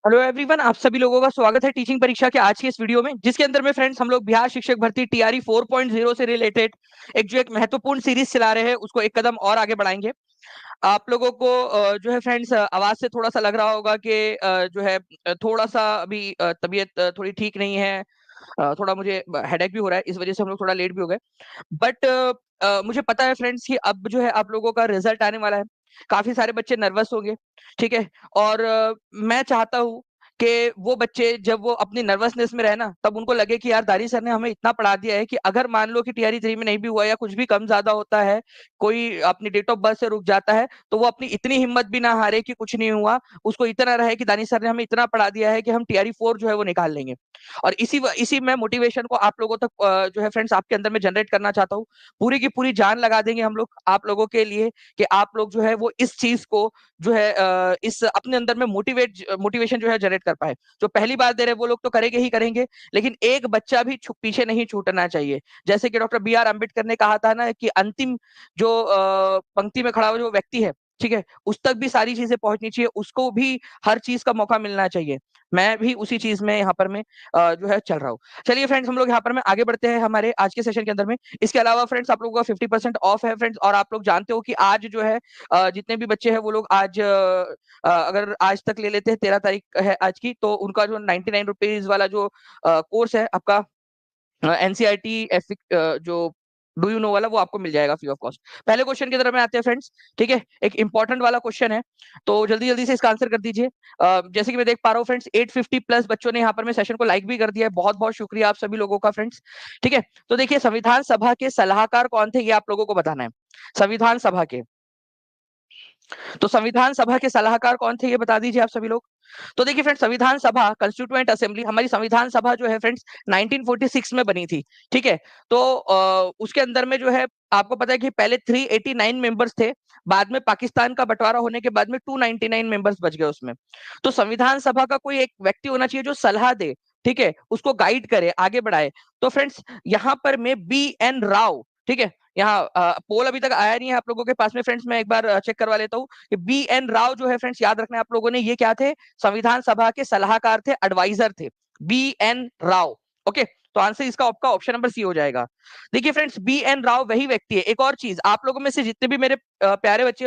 Hello everyone, आप सभी लोगों का स्वागत है टीचिंग परीक्षा के आज की इस वीडियो में, जिसके अंदर में फ्रेंड्स हम लोग बिहार शिक्षक भर्ती टीआरई 4.0 से रिलेटेड एक महत्वपूर्ण सीरीज चला रहे हैं, उसको एक कदम और आगे बढ़ाएंगे। आप लोगों को जो है फ्रेंड्स आवाज से थोड़ा सा लग रहा होगा कि जो है थोड़ा सा अभी तबीयत थोड़ी ठीक नहीं है। थोड़ा मुझे हेडेक भी हो रहा है, इस वजह से हम लोग थोड़ा लेट भी हो गए। बट मुझे पता है फ्रेंड्स कि अब जो है आप लोगों का रिजल्ट आने वाला है। काफी सारे बच्चे नर्वस होंगे, ठीक है। और मैं चाहता हूँ कि वो बच्चे जब वो अपनी नर्वसनेस में रहे ना, तब उनको लगे कि यार दारी सर ने हमें इतना पढ़ा दिया है कि अगर मान लो कि टीआरई 3 में नहीं भी हुआ या कुछ भी कम ज्यादा होता है, कोई अपनी डेट ऑफ बर्थ से रुक जाता है, तो वो अपनी इतनी हिम्मत भी ना हारे कि कुछ नहीं हुआ। उसको इतना रहे कि दानी सर ने हमें इतना पढ़ा दिया है कि हम टीआरई 4 जो है वो निकाल लेंगे। और इसी मैं मोटिवेशन को आप लोगों तक जो है फ्रेंड्स आपके अंदर में जनरेट करना चाहता हूँ। पूरी की पूरी जान लगा देंगे हम लोग आप लोगों के लिए कि आप लोग जो है वो इस चीज को जो है इस अपने अंदर में मोटिवेशन जो है जनरेट कर पाए। जो पहली बार दे रहे हैं वो लोग तो करेंगे ही करेंगे, लेकिन एक बच्चा भी पीछे नहीं छूटना चाहिए। जैसे कि डॉक्टर बी आर अम्बेडकर ने कहा था ना कि अंतिम जो पंक्ति में खड़ा हुआ जो व्यक्ति है, ठीक है, उस तक भी सारी चीजें पहुंचनी चाहिए, उसको भी हर चीज का मौका मिलना चाहिए। मैं भी उसी चीज में यहाँ पर मैं जो है चल रहा हूँ। चलिए फ्रेंड्स, हम लोग यहाँ पर में आगे बढ़ते हैं हमारे आज के सेशन के अंदर में। इसके अलावा फ्रेंड्स आप लोगों का 50% ऑफ है फ्रेंड्स, और आप लोग जानते हो कि आज जो है जितने भी बच्चे हैं वो लोग आज अगर आज तक ले लेते हैं, 13 तारीख है आज की, तो उनका जो 99 रुपीज वाला जो कोर्स है आपका एनसीईआरटी जो डू यू नो वाला, वो आपको मिल जाएगा फ्री ऑफ कॉस्ट। पहले क्वेश्चन की तरफ में आते हैं फ्रेंड्स, ठीक है। एक इंपॉर्टेंट वाला क्वेश्चन है, तो जल्दी जल्दी से इसका आंसर कर दीजिए। जैसे कि मैं देख पा रहा हूँ फ्रेंड्स, 850 प्लस बच्चों ने यहाँ पर मैं सेशन को लाइक भी कर दिया है। बहुत बहुत शुक्रिया आप सभी लोगों का फ्रेंड्स, ठीक है। तो देखिए, संविधान सभा के सलाहकार कौन थे, ये आप लोगों को बताना है। संविधान सभा के, तो संविधान सभा के सलाहकार कौन थे ये बता दीजिए आप सभी लोग। तो देखिए फ्रेंड्स, संविधान सभा कंस्टिट्यूएंट असेंबली, हमारी संविधान सभा जो है फ्रेंड्स 1946 में बनी थी, ठीक है। तो उसके अंदर में जो है आपको पता है कि पहले 389 मेंबर्स थे, बाद में पाकिस्तान का बंटवारा होने के बाद में 299 मेंबर्स बच गए उसमें। तो संविधान सभा का कोई एक व्यक्ति होना चाहिए जो सलाह दे, ठीक है, उसको गाइड करे, आगे बढ़ाए। तो फ्रेंड्स यहाँ पर मैं बी एन राव, ठीक है, यहाँ पोल अभी तक आया नहीं है आप लोगों के पास में फ्रेंड्स, मैं एक बार चेक करवा लेता हूँ कि बी एन राव जो है फ्रेंड्स, याद रखना है आप लोगों ने, ये क्या थे, संविधान सभा के सलाहकार थे, एडवाइजर थे, बी एन राव। ओके, तो आंसर इसका आपका ऑप्शन नंबर सी हो जाएगा। देखिए फ्रेंड्स, बी एन राव वही व्यक्ति है। एक और चीज, आप लोगों में से जितने भी मेरे प्यारे बच्चे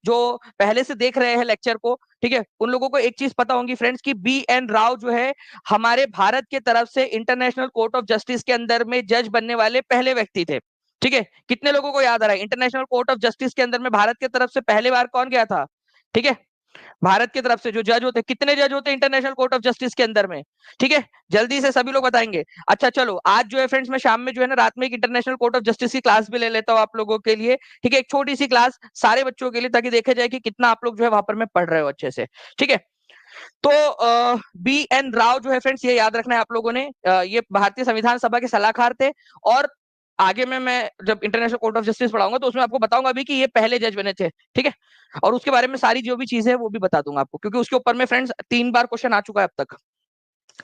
जो पहले से देख रहे हैं लेक्चर को, ठीक है, उन लोगों को एक चीज पता होगी फ्रेंड्स कि बी एन राव जो है हमारे भारत के तरफ से इंटरनेशनल कोर्ट ऑफ जस्टिस के अंदर में जज बनने वाले पहले व्यक्ति थे, ठीक है। कितने लोगों को याद आ रहा है इंटरनेशनल कोर्ट ऑफ जस्टिस के अंदर में भारत की तरफ से पहली बार कौन गया था, ठीक है। भारत की तरफ से जो जज होते, कितने जज होते हैं इंटरनेशनल कोर्ट ऑफ जस्टिस के अंदर में, ठीक है, जल्दी से सभी लोग बताएंगे। अच्छा चलो, आज जो है फ्रेंड्स, मैं शाम में जो है ना रात में एक इंटरनेशनल कोर्ट ऑफ जस्टिस की क्लास भी ले लेता हूँ आप लोगों के लिए, ठीक है, एक छोटी सी क्लास सारे बच्चों के लिए, ताकि देखा जाए कि कितना आप लोग जो है वहां पर में पढ़ रहे हो अच्छे से, ठीक है। तो बी एन राव जो है फ्रेंड्स, ये याद रखना है आप लोगों ने, ये भारतीय संविधान सभा के सलाहकार थे। और आगे में मैं जब इंटरनेशनल कोर्ट ऑफ जस्टिस पढ़ाऊंगा तो उसमें आपको बताऊंगा भी कि ये पहले जज बने थे, ठीक है। और उसके बारे में सारी जो भी चीजें है वो भी बता दूंगा आपको, क्योंकि उसके ऊपर में फ्रेंड्स 3 बार क्वेश्चन आ चुका है अब तक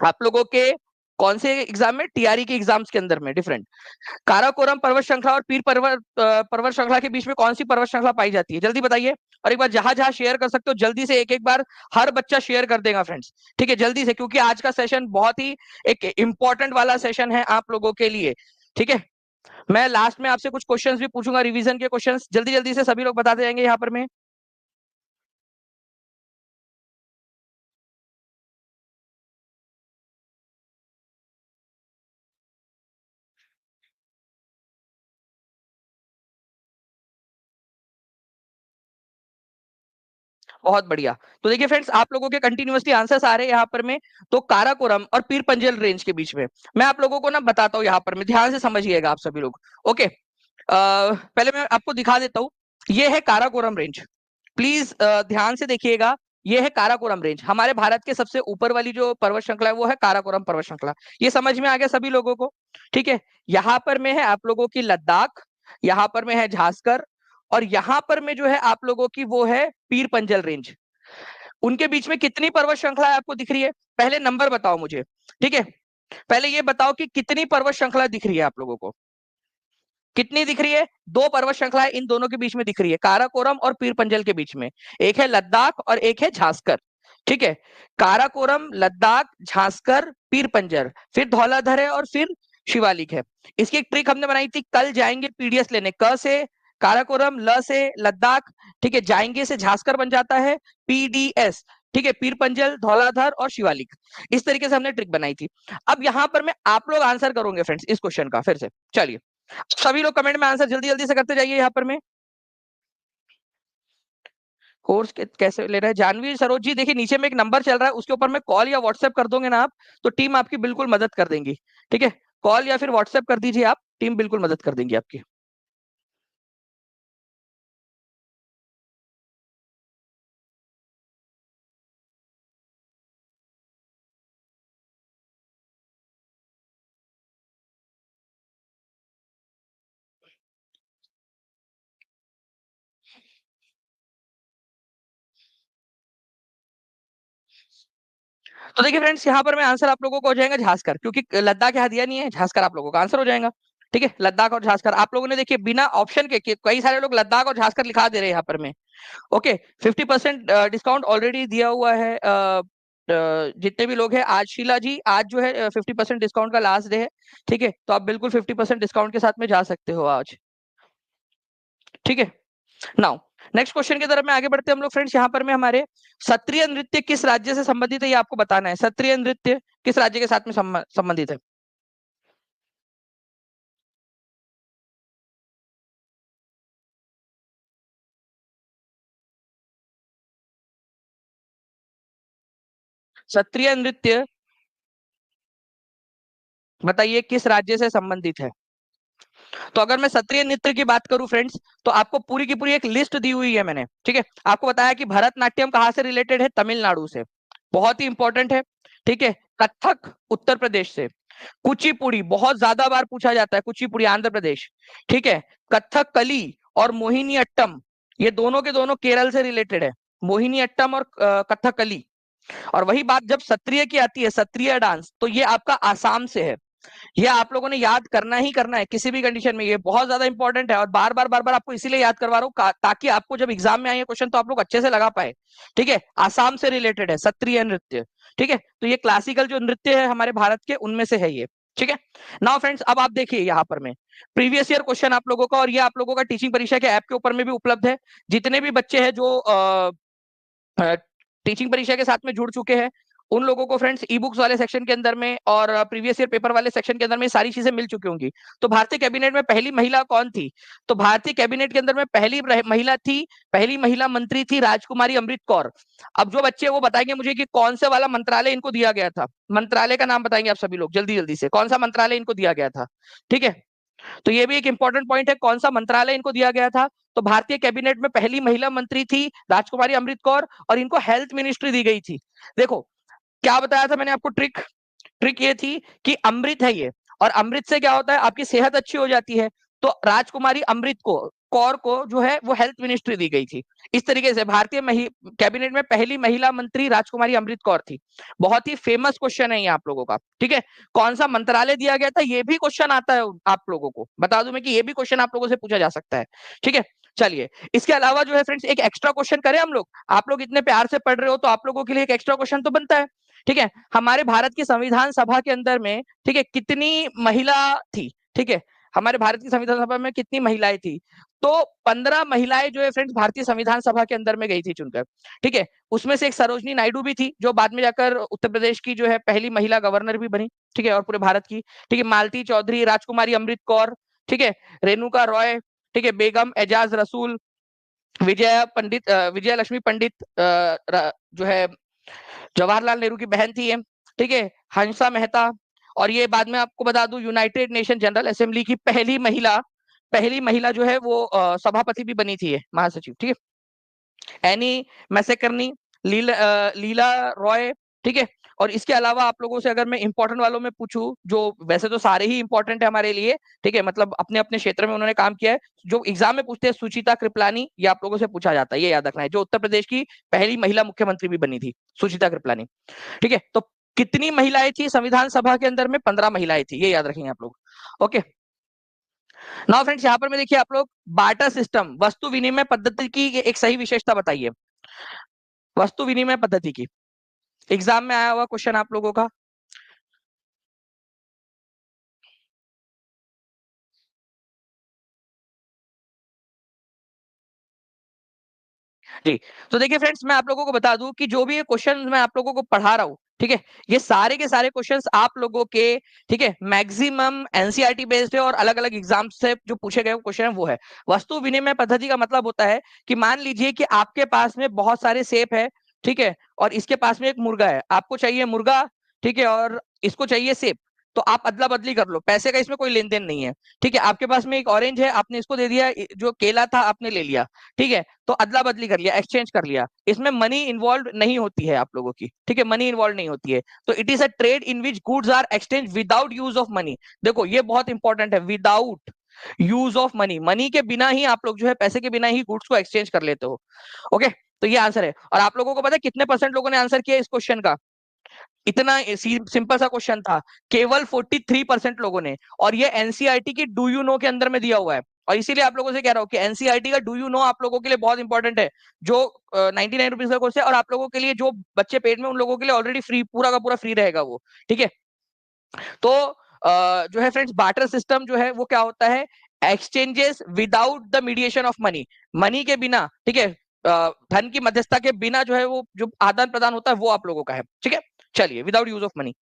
आप लोगों के कौन से एग्जाम में, टीआरई के एग्जाम्स के अंदर में। डिफरेंट काराकोरम पर्वत श्रृंखला और पीर पर्वत श्रृंखला के बीच में कौन सी पर्वत श्रृंखला पाई जाती है, जल्दी बताइए। और एक बार जहां जहां शेयर कर सकते हो जल्दी से एक एक बार हर बच्चा शेयर कर देगा फ्रेंड्स, ठीक है, जल्दी से, क्योंकि आज का सेशन बहुत ही एक इंपॉर्टेंट वाला सेशन है आप लोगों के लिए, ठीक है। मैं लास्ट में आपसे कुछ क्वेश्चंस भी पूछूंगा, रिवीजन के क्वेश्चंस, जल्दी जल्दी से सभी लोग बताते जाएंगे यहाँ पर मैं। बहुत बढ़िया। तो देखिए फ्रेंड्स, आप लोगों के कंटिन्यूअसली आंसर्स आ रहे हैं यहाँ पर में। तो काराकोरम और पीर पंजल रेंज के बीच में मैं आप लोगों को ना बताता हूँ यहाँ पर में, ध्यान से समझिएगा आप सभी लोग। ओके, पहले मैं आपको दिखा देता हूँ, ये है काराकोरम रेंज। प्लीज ध्यान से देखिएगा, ये है काराकोरम रेंज, हमारे भारत के सबसे ऊपर वाली जो पर्वत श्रृंखला है वो है काराकोरम पर्वत श्रृंखला। ये समझ में आ गया सभी लोगों को, ठीक है। यहाँ पर में है आप लोगों की लद्दाख, यहाँ पर में है झांसकर, और यहाँ पर में जो है आप लोगों की वो है पीर पंजल रेंज। उनके बीच में कितनी पर्वत श्रृंखला आपको दिख रही है, पहले नंबर बताओ मुझे, ठीक है। पहले ये बताओ कि कितनी पर्वत श्रृंखला दिख रही है आप लोगों को, कितनी दिख रही है। 2 पर्वत श्रृंखलाएं इन दोनों के बीच में दिख रही है, काराकोरम और पीर पंजल के बीच में। एक है लद्दाख और एक है झांसकर, ठीक है, काराकोरम, लद्दाख, झांसकर, पीर पंजर, फिर धौलाधर है और फिर शिवालिक है। इसकी एक ट्रिक हमने बनाई थी, कल जाएंगे पीडीएस लेने, क से काराकोरम, ल से लद्दाख, ठीक है, जाएंगे से झांसकर बन जाता है, पीडीएस, ठीक है, पीर पंजल, धौलाधर और शिवालिक। इस तरीके से हमने ट्रिक बनाई थी। अब यहां पर मैं आप लोग आंसर करोगे फ्रेंड्स इस क्वेश्चन का फिर से। चलिए सभी लोग कमेंट में आंसर जल्दी जल्दी से करते जाइए। यहाँ पर मैं कोर्स कैसे ले रहे हैं जानवी सरोज जी, देखिए नीचे में एक नंबर चल रहा है, उसके ऊपर में कॉल या व्हाट्सएप कर दोगे ना आप, तो टीम आपकी बिल्कुल मदद कर देंगी। ठीक है, कॉल या फिर व्हाट्सएप कर दीजिए आप, टीम बिल्कुल मदद कर देंगी आपकी। तो देखिए फ्रेंड्स, यहाँ पर मैं आंसर आप लोगों को हो जाएगा झांसकर, क्योंकि लद्दाख यहाँ दिया नहीं है, झांसकर आप लोगों का आंसर हो जाएगा। ठीक है, लद्दाख और झांसकर आप लोगों ने देखिए बिना ऑप्शन के कई सारे लोग लद्दाख और झांसकर लिखा दे रहे हैं यहाँ पर में। ओके, 50% डिस्काउंट ऑलरेडी दिया हुआ है। जितने भी लोग हैं, आज शीला जी आज जो है 50% डिस्काउंट का लास्ट डे है। ठीक है, तो आप बिल्कुल 50% डिस्काउंट के साथ में जा सकते हो आज। ठीक है, नाउ नेक्स्ट क्वेश्चन की तरफ में आगे बढ़ते हैं हम लोग फ्रेंड्स। यहाँ पर में हमारे सत्रीय नृत्य किस राज्य से संबंधित है, ये आपको बताना है। सत्रीय नृत्य किस राज्य के साथ में संबंधित है? सत्रीय नृत्य बताइए किस राज्य से संबंधित है। तो अगर मैं सत्रीय नृत्य की बात करूं फ्रेंड्स, तो आपको पूरी की पूरी एक लिस्ट दी हुई है मैंने। ठीक है, आपको बताया कि भरतनाट्यम कहाँ से रिलेटेड है, तमिलनाडु से, बहुत ही इंपॉर्टेंट है। ठीक है, कथक उत्तर प्रदेश से, कुचिपुड़ी बहुत ज्यादा बार पूछा जाता है, कुचिपुड़ी आंध्र प्रदेश। ठीक है, कथक कली और मोहिनी अट्टम, ये दोनों के दोनों केरल से रिलेटेड है, मोहिनी अट्टम और कथक कली। और वही बात जब सत्रीय की आती है, सत्रीय डांस, तो ये आपका आसाम से है। ये आप लोगों ने याद करना ही करना है किसी भी कंडीशन में, ये बहुत ज्यादा इंपॉर्टेंट है। और बार बार आपको इसीलिए याद करवा रहा हूँ ताकि आपको जब एग्जाम में आए क्वेश्चन तो आप लोग अच्छे से लगा पाए। ठीक है, आसाम से रिलेटेड है सत्रीय नृत्य। ठीक है, तो ये क्लासिकल जो नृत्य है हमारे भारत के, उनमें से है ये। ठीक है, नाउ फ्रेंड्स अब आप देखिए यहाँ पर मैं प्रीवियस ईयर क्वेश्चन आप लोगों का, और ये आप लोगों का टीचिंग परीक्षा के ऐप के ऊपर में भी उपलब्ध है। जितने भी बच्चे हैं जो टीचिंग परीक्षा के साथ में जुड़ चुके हैं, उन लोगों को फ्रेंड्स ई बुक्स वाले सेक्शन के अंदर में और प्रीवियस ईयर पेपर वाले सेक्शन के अंदर में सारी चीजें मिल चुकी होंगी। तो भारतीय कैबिनेट में पहली महिला कौन थी? तो भारतीय कैबिनेट के अंदर में पहली महिला थी, पहली महिला मंत्री थी राजकुमारी अमृत कौर। अब जो बच्चे वो बताएंगे मुझे कि कौन से वाला मंत्रालय इनको दिया गया था। मंत्रालय का नाम बताएंगे आप सभी लोग जल्दी जल्दी से, कौन सा मंत्रालय इनको दिया गया था। ठीक है, तो ये भी एक इंपॉर्टेंट पॉइंट है, कौन सा मंत्रालय इनको दिया गया था। तो भारतीय कैबिनेट में पहली महिला मंत्री थी राजकुमारी अमृत कौर, और इनको हेल्थ मिनिस्ट्री दी गई थी। देखो क्या बताया था मैंने आपको, ट्रिक ट्रिक ये थी कि अमृत है ये, और अमृत से क्या होता है, आपकी सेहत अच्छी हो जाती है। तो राजकुमारी अमृत को कौर को जो है वो हेल्थ मिनिस्ट्री दी गई थी। इस तरीके से भारतीय कैबिनेट में पहली महिला मंत्री राजकुमारी अमृत कौर थी। बहुत ही फेमस क्वेश्चन है ये आप लोगों का। ठीक है, कौन सा मंत्रालय दिया गया था, ये भी क्वेश्चन आता है आप लोगों को, बता दूं मैं कि ये भी क्वेश्चन आप लोगों से पूछा जा सकता है। ठीक है, चलिए इसके अलावा जो है फ्रेंड्स एक एक्स्ट्रा क्वेश्चन करें हम लोग। आप लोग इतने प्यार से पढ़ रहे हो तो आप लोगों के लिए एक एक्स्ट्रा क्वेश्चन तो बनता है। ठीक है, हमारे भारत की संविधान सभा के अंदर में, ठीक है, कितनी महिला थी? ठीक है, हमारे भारत की संविधान सभा में कितनी महिलाएं थी? तो 15 महिलाएं जो है फ्रेंड्स भारतीय संविधान सभा के अंदर में गई थी चुनकर। ठीक है, उसमें से एक सरोजनी नायडू भी थी, जो बाद में जाकर उत्तर प्रदेश की जो है पहली महिला गवर्नर भी बनी। ठीक है, और पूरे भारत की। ठीक है, मालती चौधरी, राजकुमारी अमृत कौर, ठीक है, रेणुका रॉय, ठीक है, बेगम एजाज रसूल, विजय लक्ष्मी पंडित, जो है जवाहरलाल नेहरू की बहन थी ये। ठीक है, हंसा मेहता, और ये बाद में आपको बता दूं यूनाइटेड नेशन जनरल असेंबली की पहली महिला जो है वो सभापति भी बनी थी, महासचिव। ठीक है, एनी मैसेकर्नी, लीला रॉय। ठीक है, और इसके अलावा आप लोगों से अगर मैं इंपॉर्टेंट वालों में पूछूं, जो वैसे तो सारे ही इंपॉर्टेंट है हमारे लिए, ठीक है, मतलब अपने अपने क्षेत्र में उन्होंने काम किया है, जो एग्जाम में पूछते हैं, सुचिता कृपलानी, ये आप लोगों से पूछा जाता है, ये याद रखना है, जो उत्तर प्रदेश की पहली महिला मुख्यमंत्री भी बनी थी, सुचिता कृपलानी। ठीक है, तो कितनी महिलाएं थी संविधान सभा के अंदर में? 15 महिलाएं थी, ये याद रखेंगे आप लोग। ओके, नाउ फ्रेंड्स यहाँ पर में देखिए आप लोग, बार्टर सिस्टम, वस्तु विनिमय पद्धति की एक सही विशेषता बताइए, वस्तु विनिमय पद्धति की। एग्जाम में आया हुआ क्वेश्चन आप लोगों का। जी, तो देखिए फ्रेंड्स, मैं आप लोगों को बता दूं कि जो भी ये क्वेश्चन मैं आप लोगों को पढ़ा रहा हूँ, ठीक है, ये सारे के सारे क्वेश्चंस आप लोगों के, ठीक है, मैक्सिमम एनसीईआरटी बेस्ड है और अलग अलग एग्जाम से जो पूछे गए क्वेश्चन है वो है। वस्तु विनिमय पद्धति का मतलब होता है कि मान लीजिए कि आपके पास में बहुत सारे सेब है, ठीक है, और इसके पास में एक मुर्गा है, आपको चाहिए मुर्गा, ठीक है, और इसको चाहिए सेब, तो आप अदला बदली कर लो, पैसे का इसमें कोई लेन देन नहीं है, ठीक है। आपके पास में एक ऑरेंज है, आपने इसको दे दिया, जो केला था आपने ले लिया, ठीक है, तो अदला बदली कर लिया, एक्सचेंज कर लिया, इसमें मनी इन्वॉल्व नहीं होती है आप लोगों की, ठीक है, मनी इन्वॉल्व नहीं होती है। तो it is a trade in which goods are exchange without use of money. देखो ये बहुत इंपॉर्टेंट है, without use of money, money के बिना ही आप लोग जो है, पैसे के बिना ही गुड्स को एक्सचेंज कर लेते हो। ओके, तो ये आंसर है। और आप लोगों को पता है कितने परसेंट लोगों ने आंसर किया इस क्वेश्चन का? इतना सिंपल सा क्वेश्चन था, केवल 43% लोगों ने। और ये एनसीईआरटी की डू यू नो के अंदर में दिया हुआ है, और इसीलिए आप लोगों से कह रहा हूं कि एनसीईआरटी का डू यू नो आप लोगों के लिए बहुत इंपॉर्टेंट है। जो 99 रुपीज का कोर्स है, और आप लोगों के लिए जो बच्चे पेड में, उन लोगों के लिए ऑलरेडी फ्री, पूरा का पूरा फ्री रहेगा वो, ठीक है। तो जो है फ्रेंड्स, बार्टर सिस्टम जो है वो क्या होता है? Exchanges without the mediation of money, money के बिना, ठीक है, धन की मध्यस्थता के बिना जो है वो जो आदान प्रदान होता है वो आप लोगों का है, ठीक है। चलिए, विदाउट यूज ऑफ मनी।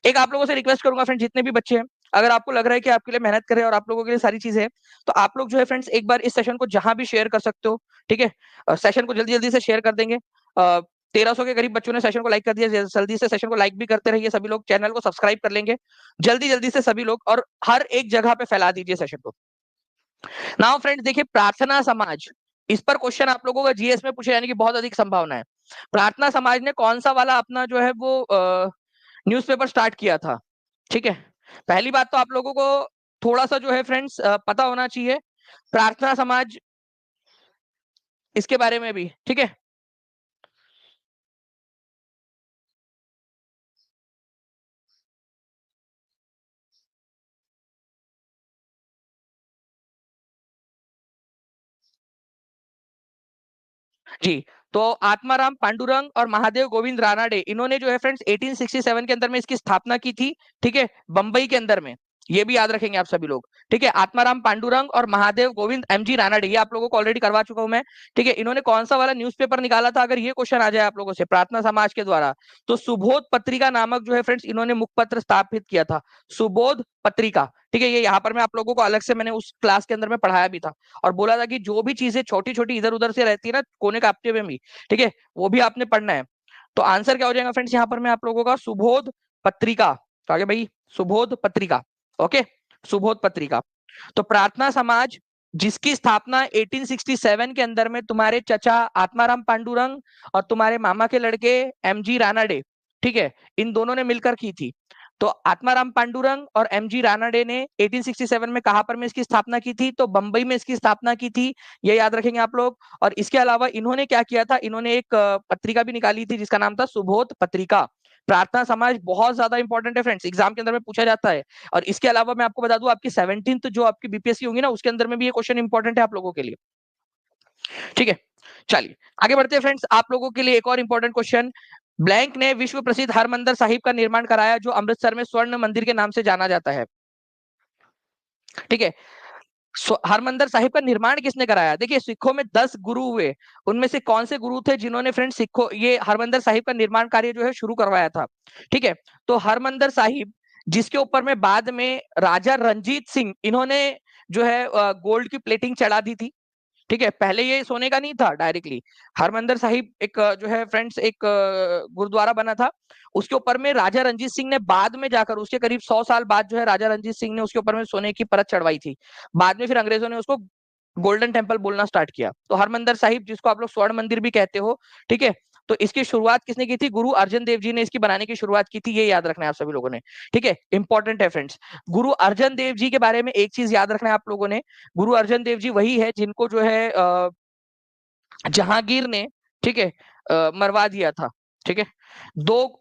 एक आप लोगों से रिक्वेस्ट करूंगा फ्रेंड, जितने भी बच्चे हैं, अगर आपको लग रहा है कि आपके लिए मेहनत कर रहे हैं और आप लोगों के लिए सारी चीजें हैं, तो आप लोग जो है फ्रेंड्स, एक बार इस सेशन को जहां भी शेयर कर सकते हो, ठीक है, सेशन को जल्दी जल्दी से शेयर कर देंगे। 1300 के करीब बच्चों ने सेशन को लाइक कर दिया, जल्दी से सेशन को लाइक भी करते रहिए सभी लोग, चैनल को सब्सक्राइब कर लेंगे जल्दी जल्दी से सभी लोग, और हर एक जगह पे फैला दीजिए सेशन को। नाउ फ्रेंड्स, देखिए, प्रार्थना समाज, इस पर क्वेश्चन आप लोगों का जीएस में पूछे जाने की बहुत अधिक संभावना है। प्रार्थना समाज ने कौन सा वाला अपना जो है वो न्यूज़पेपर स्टार्ट किया था, ठीक है। पहली बात तो आप लोगों को थोड़ा सा जो है फ्रेंड्स पता होना चाहिए प्रार्थना समाज इसके बारे में भी, ठीक है। जी, तो आत्माराम पांडुरंग और महादेव गोविंद रानाडे, इन्होंने जो है फ्रेंड्स 1867 के अंदर में इसकी स्थापना की थी, ठीक है, बंबई के अंदर में। ये भी याद रखेंगे आप सभी लोग, ठीक है। आत्माराम पांडुरंग और महादेव गोविंद एमजी रानाडे, ये आप लोगों को ऑलरेडी करवा चुका हूं मैं, ठीक है। इन्होंने कौन सा वाला न्यूज़पेपर निकाला था, अगर ये क्वेश्चन आ जाए आप लोगों से प्रार्थना समाज के द्वारा, तो सुबोध पत्रिका नामक जो है फ्रेंड्स इन्होंने मुखपत्र स्थापित किया था, सुबोध पत्रिका, ठीक है। ये यहाँ पर मैं आप लोगों को अलग से मैंने उस क्लास के अंदर में पढ़ाया भी था, और बोला था कि जो भी चीजें छोटी छोटी इधर उधर से रहती है ना, कोने कापते में भी, ठीक है, वो भी आपने पढ़ना है। तो आंसर क्या हो जाएगा फ्रेंड्स यहाँ पर मैं आप लोगों का? सुबोध पत्रिका। तो आगे भाई, सुबोध पत्रिका, ओके, सुबोध पत्रिका। तो प्रार्थना समाज, जिसकी स्थापना 1867 के अंदर में तुम्हारे चचा आत्माराम पांडुरंग और तुम्हारे मामा के लड़के एमजी रानाडे, ठीक है, इन दोनों ने मिलकर की थी। तो आत्माराम पांडुरंग और एमजी रानाडे ने 1867 में कहां पर में इसकी स्थापना की थी? तो बंबई में इसकी स्थापना की थी, ये याद रखेंगे आप लोग। और इसके अलावा इन्होंने क्या किया था? इन्होंने एक पत्रिका भी निकाली थी जिसका नाम था सुबोध पत्रिका। प्रार्थना समाज बहुत ज्यादा इंपॉर्टेंट है फ्रेंड्स, एग्जाम के अंदर में पूछा जाता है। और इसके अलावा मैं आपको बता दूं, आपकी 17th जो आपकी बीपीएससी होंगी ना, उसके अंदर में भी ये क्वेश्चन इंपॉर्टेंट है आप लोगों के लिए, ठीक है। चलिए आगे बढ़ते हैं फ्रेंड्स, आप लोगों के लिए एक और इंपॉर्टेंट क्वेश्चन। ब्लैंक ने विश्व प्रसिद्ध हरमंदिर साहिब का निर्माण कराया, जो अमृतसर में स्वर्ण मंदिर के नाम से जाना जाता है, ठीक है। हरमंदिर साहिब का निर्माण किसने कराया? देखिए, सिखों में 10 गुरु हुए, उनमें से कौन से गुरु थे जिन्होंने फ्रेंड सिखों ये हरमंदिर साहिब का निर्माण कार्य जो है शुरू करवाया था, ठीक है। तो हरमंदिर साहिब, जिसके ऊपर में बाद में राजा रणजीत सिंह, इन्होंने जो है गोल्ड की प्लेटिंग चढ़ा दी थी, ठीक है। पहले ये सोने का नहीं था डायरेक्टली। हरमंदिर साहिब एक जो है फ्रेंड्स एक गुरुद्वारा बना था, उसके ऊपर में राजा रंजीत सिंह ने बाद में जाकर, उसके करीब 100 साल बाद जो है राजा रंजीत सिंह ने उसके ऊपर में सोने की परत चढ़वाई थी। बाद में फिर अंग्रेजों ने उसको गोल्डन टेम्पल बोलना स्टार्ट किया। तो हरमंदिर साहिब, जिसको आप लोग स्वर्ण मंदिर भी कहते हो, ठीक है, तो इसकी शुरुआत किसने की थी? गुरु अर्जन देव जी ने इसकी बनाने की शुरुआत की थी, ये याद रखना है आप सभी लोगों ने, ठीक है, इंपॉर्टेंट है फ्रेंड्स। गुरु अर्जन देव जी के बारे में एक चीज याद रखना है आप लोगों ने, गुरु अर्जन देव जी वही है जिनको जो है जहांगीर ने, ठीक है, मरवा दिया था, ठीक है। दो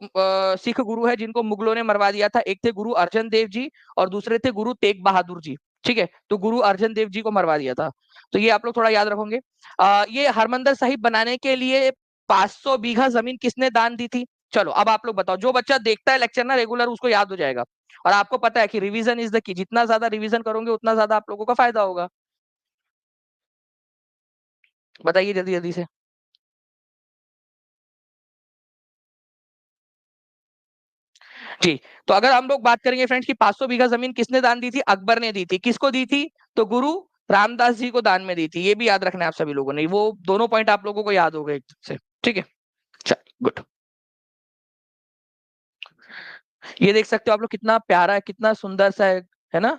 सिख गुरु है जिनको मुगलों ने मरवा दिया था, एक थे गुरु अर्जन देव जी और दूसरे थे गुरु तेग बहादुर जी, ठीक है। तो गुरु अर्जन देव जी को मरवा दिया था, तो ये आप लोग थोड़ा याद रखोगे। ये हरमंदिर साहिब बनाने के लिए 500 बीघा जमीन किसने दान दी थी? चलो अब आप लोग बताओ, जो बच्चा देखता है लेक्चर ना रेगुलर उसको याद हो जाएगा, और आपको पता है कि रिवीजन इज द की, जितना ज्यादा रिवीजन करोगे उतना ज्यादा आप लोगों का फायदा होगा। बताइए जल्दी जल्दी से। जी, तो अगर हम लोग बात करेंगे फ्रेंड्स कि 500 बीघा जमीन किसने दान दी थी, अकबर ने दी थी। किसको दी थी, तो गुरु रामदास जी को दान में दी थी। ये भी याद रखना है आप सभी लोगों ने, वो दोनों पॉइंट आप लोगों को याद हो गए एक से। ठीक है, चलिए गुड। ये देख सकते हो आप लोग, कितना प्यारा है, कितना सुंदर सा है ना।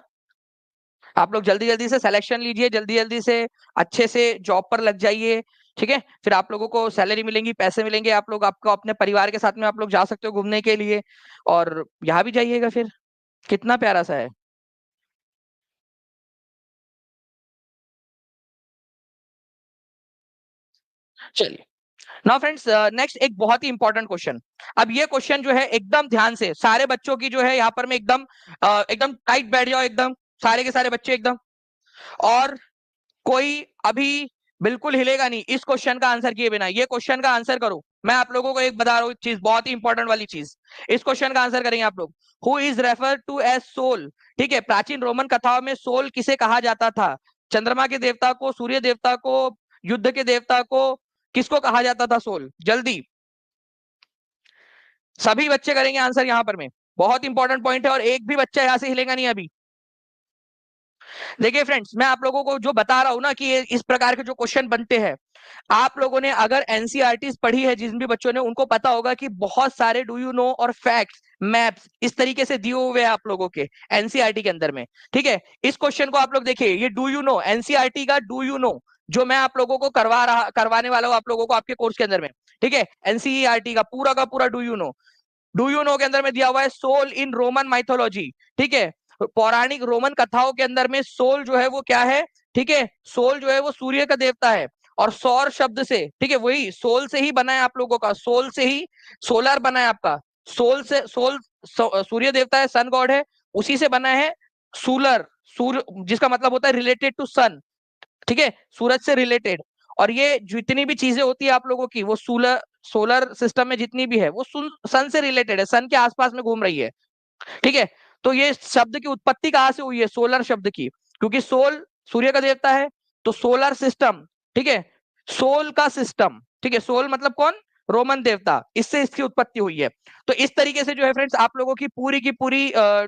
आप लोग जल्दी जल्दी से सिलेक्शन लीजिए, जल्दी जल्दी से अच्छे से जॉब पर लग जाइए। ठीक है, फिर आप लोगों को सैलरी मिलेंगी, पैसे मिलेंगे, आप लोग आपको अपने परिवार के साथ में आप लोग जा सकते हो घूमने के लिए, और यहाँ भी जाइएगा फिर। कितना प्यारा सा है। चलिए, नाउ फ्रेंड्स नेक्स्ट एक बहुत ही इंपॉर्टेंट क्वेश्चन। अब ये क्वेश्चन जो है एकदम ध्यान से सारे बच्चों की जो है यहाँ पर मैं एकदम एकदम टाइट बैठ जाओ, एकदम सारे के सारे बच्चे एकदम, और कोई अभी बिल्कुल हिलेगा नहीं इस क्वेश्चन का आंसर किए बिना। ये क्वेश्चन का आंसर करो, मैं आप लोगों को एक बता रहा हूँ चीज, बहुत ही इंपॉर्टेंट वाली चीज। इस क्वेश्चन का आंसर करेंगे आप लोग। Who is refer to as soul. ठीक है, प्राचीन रोमन कथाओं में सोल किसे कहा जाता था, चंद्रमा के देवता को, सूर्य देवता को, युद्ध के देवता को, किसको कहा जाता था सोल, जल्दी। सभी बच्चे करेंगे आंसर यहाँ पर में, बहुत इंपॉर्टेंट पॉइंट है, और एक भी बच्चा यहाँ से हिलेगा नहीं अभी। देखिए फ्रेंड्स, मैं आप लोगों को जो बता रहा हूं ना कि ये इस प्रकार के जो क्वेश्चन बनते हैं, आप लोगों ने अगर एनसीईआरटी पढ़ी है, जिन भी बच्चों ने, उनको पता होगा कि बहुत सारे डू यू नो और फैक्ट्स मैप्स इस तरीके से दिए हुए हैं आप लोगों के एनसीईआरटी के अंदर में। ठीक है, इस क्वेश्चन को आप लोग देखिए, ये डू यू नो, एनसीईआरटी का डू यू नो जो मैं आप लोगों को करवाने वाला हूं आप लोगों को आपके कोर्स के अंदर में। ठीक है, एनसीईआरटी का पूरा डू यू नो के अंदर में दिया हुआ है सोल इन रोमन माइथोलॉजी। ठीक है, पौराणिक रोमन कथाओं के अंदर में सोल जो है वो क्या है, ठीक है, सोल जो है वो सूर्य का देवता है, और सौर शब्द से, ठीक है, वही सोल से ही बना है आप लोगों का, सोल से ही सोलर बना है आपका, सोल से सोल सूर्य देवता है, सन गॉड है, उसी से बना है सूलर, सूर्य जिसका मतलब होता है रिलेटेड टू सन। ठीक है, सूरज से रिलेटेड। और ये जितनी भी चीजें होती है आप लोगों की, वो सोलर सोलर सिस्टम में जितनी भी है वो सन से रिलेटेड है, सन के आसपास में घूम रही है। ठीक है, तो ये शब्द की उत्पत्ति कहां से हुई है, सोलर शब्द की, क्योंकि सोल सूर्य का देवता है, तो सोलर सिस्टम। ठीक है, सोल का सिस्टम, ठीक है, सोल मतलब कौन, रोमन देवता, इससे इसकी उत्पत्ति हुई है। तो इस तरीके से जो है फ्रेंड्स, आप लोगों की पूरी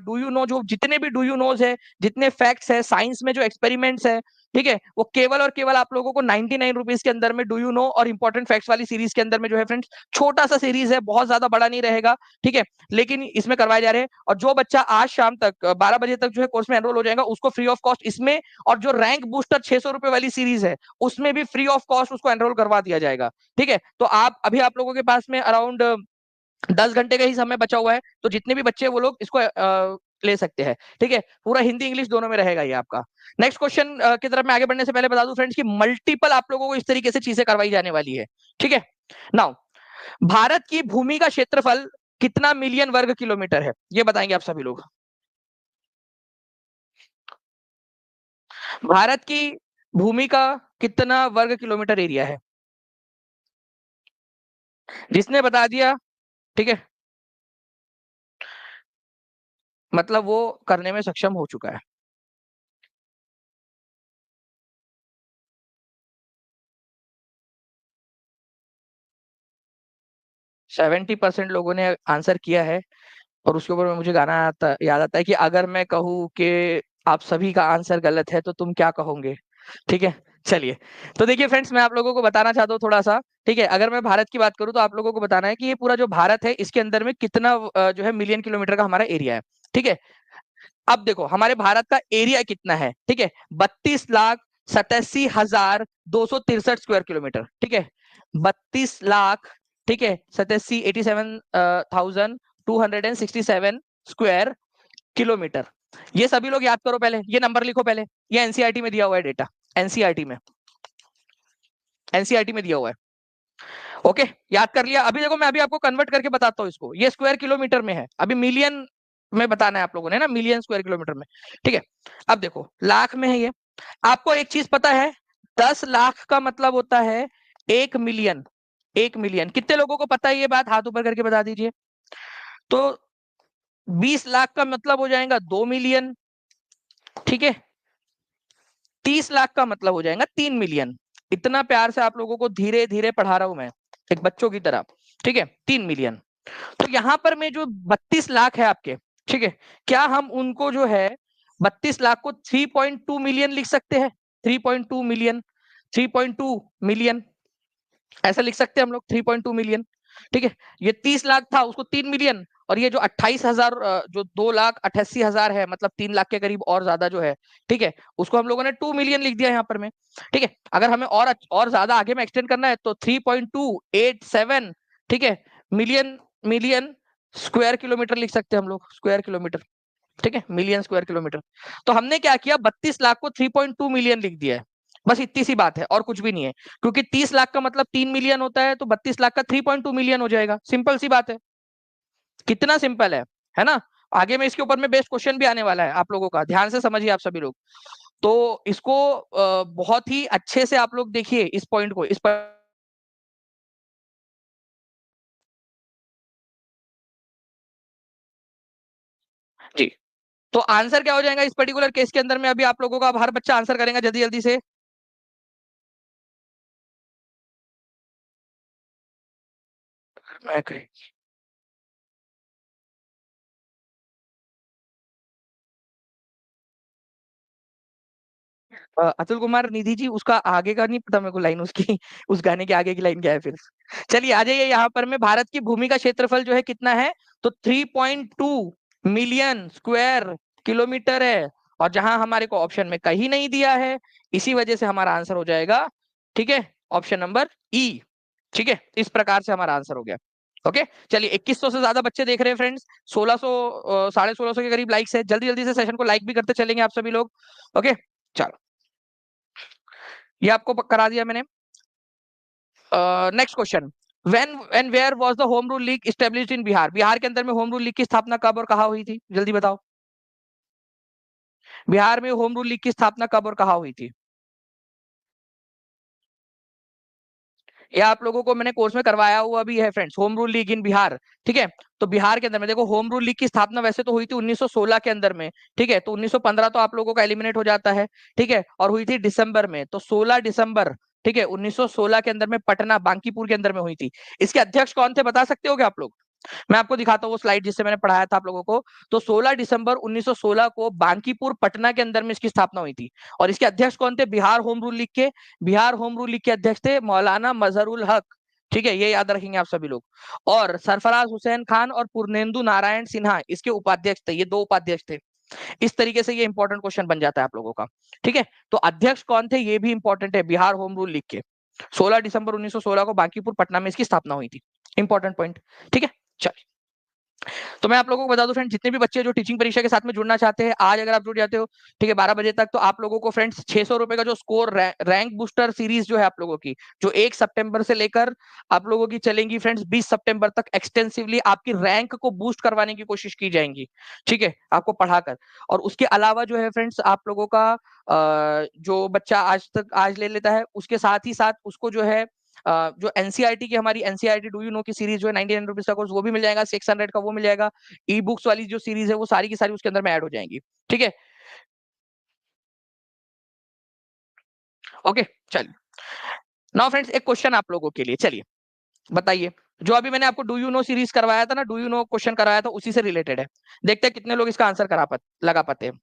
डू यू नो, जो जितने भी डू यू नोज है, जितने फैक्ट्स है, साइंस में जो एक्सपेरिमेंट्स है, ठीक है, वो केवल और केवल आप लोगों को 99 रुपीज के अंदर में डू यू नो और इंपॉर्टेंट फैक्ट्स वाली सीरीज के अंदर में जो है फ्रेंड्स, छोटा सा सीरीज है, बहुत ज्यादा बड़ा नहीं रहेगा। ठीक है, लेकिन इसमें करवाए जा रहे हैं, और जो बच्चा आज शाम तक 12 बजे तक जो है कोर्स में एनरोल हो जाएगा, उसको फ्री ऑफ कॉस्ट इसमें, और जो रैंक बूस्टर 600 रुपए वाली सीरीज है उसमें भी फ्री ऑफ कॉस्ट उसको एनरोल करवा दिया जाएगा। ठीक है, तो आप लोगों के पास में अराउंड 10 घंटे का ही समय बचा हुआ है, तो जितने भी बच्चे हैं वो लोग इसको ले सकते हैं। ठीक है, पूरा हिंदी इंग्लिश दोनों में रहेगा ये आपका। नेक्स्ट क्वेश्चन की तरफ मैं आगे बढ़ने से पहले बता दूं फ्रेंड्स कि मल्टीपल आप लोगों को इस तरीके से चीजें करवाई जाने वाली है। ठीक है, नाउ भारत की भूमि का क्षेत्रफल कितना मिलियन वर्ग किलोमीटर है, ये बताएंगे आप सभी लोग। भारत की भूमि का कितना वर्ग किलोमीटर एरिया है, जिसने बता दिया, ठीक है, मतलब वो करने में सक्षम हो चुका है। 70% लोगों ने आंसर किया है, और उसके ऊपर में मुझे गाना याद आता है कि अगर मैं कहूँ कि आप सभी का आंसर गलत है तो तुम क्या कहोगे। ठीक है, चलिए, तो देखिए फ्रेंड्स, मैं आप लोगों को बताना चाहता हूँ थोड़ा सा। ठीक है, अगर मैं भारत की बात करूँ तो आप लोगों को बताना है कि ये पूरा जो भारत है इसके अंदर में कितना जो है मिलियन किलोमीटर का हमारा एरिया है। ठीक है, अब देखो हमारे भारत का एरिया कितना है, ठीक है, 32,87,263 स्क्वायर किलोमीटर। ठीक है, 32 लाख, ठीक है, 87,267 स्क्वायर किलोमीटर। ये सभी लोग याद करो, पहले ये नंबर लिखो, पहले ये एनसीईआरटी में दिया हुआ है डेटा, एनसीईआरटी में एनसीईआरटी में दिया हुआ है। ओके, याद कर लिया। अभी देखो मैं अभी आपको कन्वर्ट करके बताता हूँ इसको, ये स्क्वायर किलोमीटर में है, अभी मिलियन में बताना है आप लोगों ने ना, मिलियन स्क्वायर किलोमीटर में। ठीक है, अब देखो लाख में है ये। आपको एक चीज पता है, 10 लाख का मतलब होता है 1 मिलियन। 1 मिलियन। कितने लोगों को पता है ये बात, हाथ ऊपर करके बता दीजिए। तो 20 लाख का मतलब हो जाएगा 2 मिलियन, ठीक है। 30 लाख का मतलब हो जाएगा 3 मिलियन। इतना प्यार से आप लोगों को धीरे धीरे पढ़ा रहा हूं मैं, एक बच्चों की तरह, ठीक है। 3 मिलियन। तो यहां पर में जो 32 लाख है आपके, ठीक है, क्या हम उनको जो है 32 लाख को 3.2 मिलियन लिख सकते हैं? 3.2 मिलियन, 3.2 मिलियन ऐसा लिख सकते हैं हम लोग, 3.2 मिलियन, ठीक है। ये 30 लाख था, उसको 3 मिलियन, और ये जो 28,000 जो 2,88,000 है, मतलब 3 लाख के करीब और ज्यादा जो है, ठीक है, उसको हम लोगों ने 2 मिलियन लिख दिया यहाँ पर में, ठीक है। अगर हमें और ज्यादा आगे में एक्सटेंड करना है तो 3.287, ठीक है, मिलियन, मिलियन स्क्वायर किलोमीटर लिख सकते हैं हम लोग, स्क्वायर किलोमीटर, ठीक है, मिलियन स्क्वायर किलोमीटर। तो हमने क्या किया, 32 लाख को 3.2 मिलियन लिख दिया है। बस इतनी सी बात है और कुछ भी नहीं है, क्योंकि 30 लाख का मतलब 3 मिलियन होता है, तो 32 लाख का 3.2 मिलियन हो जाएगा। सिंपल सी बात है, कितना सिंपल है ना। आगे में इसके ऊपर में बेस्ट क्वेश्चन भी आने वाला है आप लोगों का, ध्यान से समझिए आप सभी लोग। तो इसको बहुत ही अच्छे से आप लोग देखिए इस पॉइंट को, जी। तो आंसर क्या हो जाएगा इस पर्टिकुलर केस के अंदर में, अभी आप लोगों का, अब हर बच्चा आंसर करेगा जल्दी जल्दी से। अतुल कुमार निधि जी, उसका आगे का नहीं पता मेरे को लाइन उसकी उस गाने के आगे की लाइन क्या है फिर। चलिए आ जाइए यहाँ पर में, भारत की भूमि का क्षेत्रफल जो है कितना है, तो 3.2 मिलियन स्क्वायर किलोमीटर है। और जहां हमारे को ऑप्शन में कहीं नहीं दिया है, इसी वजह से हमारा आंसर हो जाएगा, ठीक है, ऑप्शन नंबर ई। ठीक है, इस प्रकार से हमारा आंसर हो गया। ओके, चलिए 2100 से ज्यादा बच्चे देख रहे हैं फ्रेंड्स, 1600 1650 के करीब लाइक्स है। जल्दी जल्दी से सेशन को लाइक भी करते चलेंगे आप सभी लोग। ओके, चलो, ये आपको करा दिया मैंने। Next question, when and where was the home rule league established in Bihar? Bihar के अंदर में होम रूल लीग की स्थापना कब और कहाँ हुई थी, जल्दी बताओ। बिहार में होम रूल लीग की स्थापना कब और कहाँ हुई थी? ये आप लोगों को मैंने कोर्स में करवाया हुआ भी है फ्रेंड्स, होम रूल लीग इन बिहार, ठीक है। तो बिहार के अंदर में देखो, होम रूल लीग की स्थापना वैसे तो हुई थी 1916 के अंदर में, ठीक है, तो 1915 तो आप लोगों का एलिमिनेट हो जाता है, ठीक है, और हुई थी दिसंबर में, तो 16 दिसंबर, ठीक है, 1916 के अंदर में पटना बांकीपुर के अंदर में हुई थी। इसके अध्यक्ष कौन थे बता सकते हो क्या आप लोग? मैं आपको दिखाता हूँ वो स्लाइड जिससे मैंने पढ़ाया था आप लोगों को। तो 16 दिसंबर 1916 को बांकीपुर पटना के अंदर में इसकी स्थापना हुई थी। और इसके अध्यक्ष कौन थे? बिहार होम रूल लीग के, बिहार होम रूल लीग के अध्यक्ष थे मौलाना मजहरुल हक, ठीक है, ये याद रखेंगे आप सभी लोग। और सरफराज हुसैन खान और पूर्णेंदु नारायण सिन्हा इसके उपाध्यक्ष थे, ये दो उपाध्यक्ष थे। इस तरीके से ये इंपॉर्टेंट क्वेश्चन बन जाता है आप लोगों का, ठीक है। तो अध्यक्ष कौन थे ये भी इंपॉर्टेंट है, बिहार होम रूल लीग के। 16 दिसंबर 1916 को बांकीपुर पटना में इसकी स्थापना हुई थी, इंपॉर्टेंट पॉइंट, ठीक है। चलिए, तो मैं आप लोगों को बता दूं फ्रेंड्स, जितने भी बच्चे जो टीचिंग परीक्षा के साथ में जुड़ना चाहते हैं, आज अगर आप जुड़ जाते हो, ठीक है, 12 बजे तक, तो आप लोगों को फ्रेंड्स 600 रुपए का जो स्कोर रैंक बूस्टर सीरीज जो है आप लोगों की, जो 1 सितंबर से लेकर आप लोगों की चलेंगी फ्रेंड्स 20 सितंबर तक, एक्सटेंसिवली आपकी रैंक को बूस्ट करवाने की कोशिश की जाएंगी, ठीक है, आपको पढ़ाकर। और उसके अलावा जो है फ्रेंड्स, आप लोगों का जो बच्चा आज ले लेता है, उसके साथ ही साथ उसको जो है जो एनसीईआरटी की, हमारी एनसीईआरटी डू यू नो की सीरीज जो है 99 रुपीज का कोर्स, वो भी मिल जाएगा, 600 का वो मिल जाएगा। ई बुक्स वाली जो सीरीज है वो सारी की सारी उसके अंदर में ऐड हो जाएंगी, ठीक है। ओके, चलिए, नाउ फ्रेंड्स एक क्वेश्चन आप लोगों के लिए, चलिए बताइए। जो अभी मैंने आपको डू यू नो सीरीज करवाया था ना, डू यू नो क्वेश्चन कराया था, उसी से रिलेटेड है। देखते हैं कितने लोग इसका आंसर लगा पाते हैं।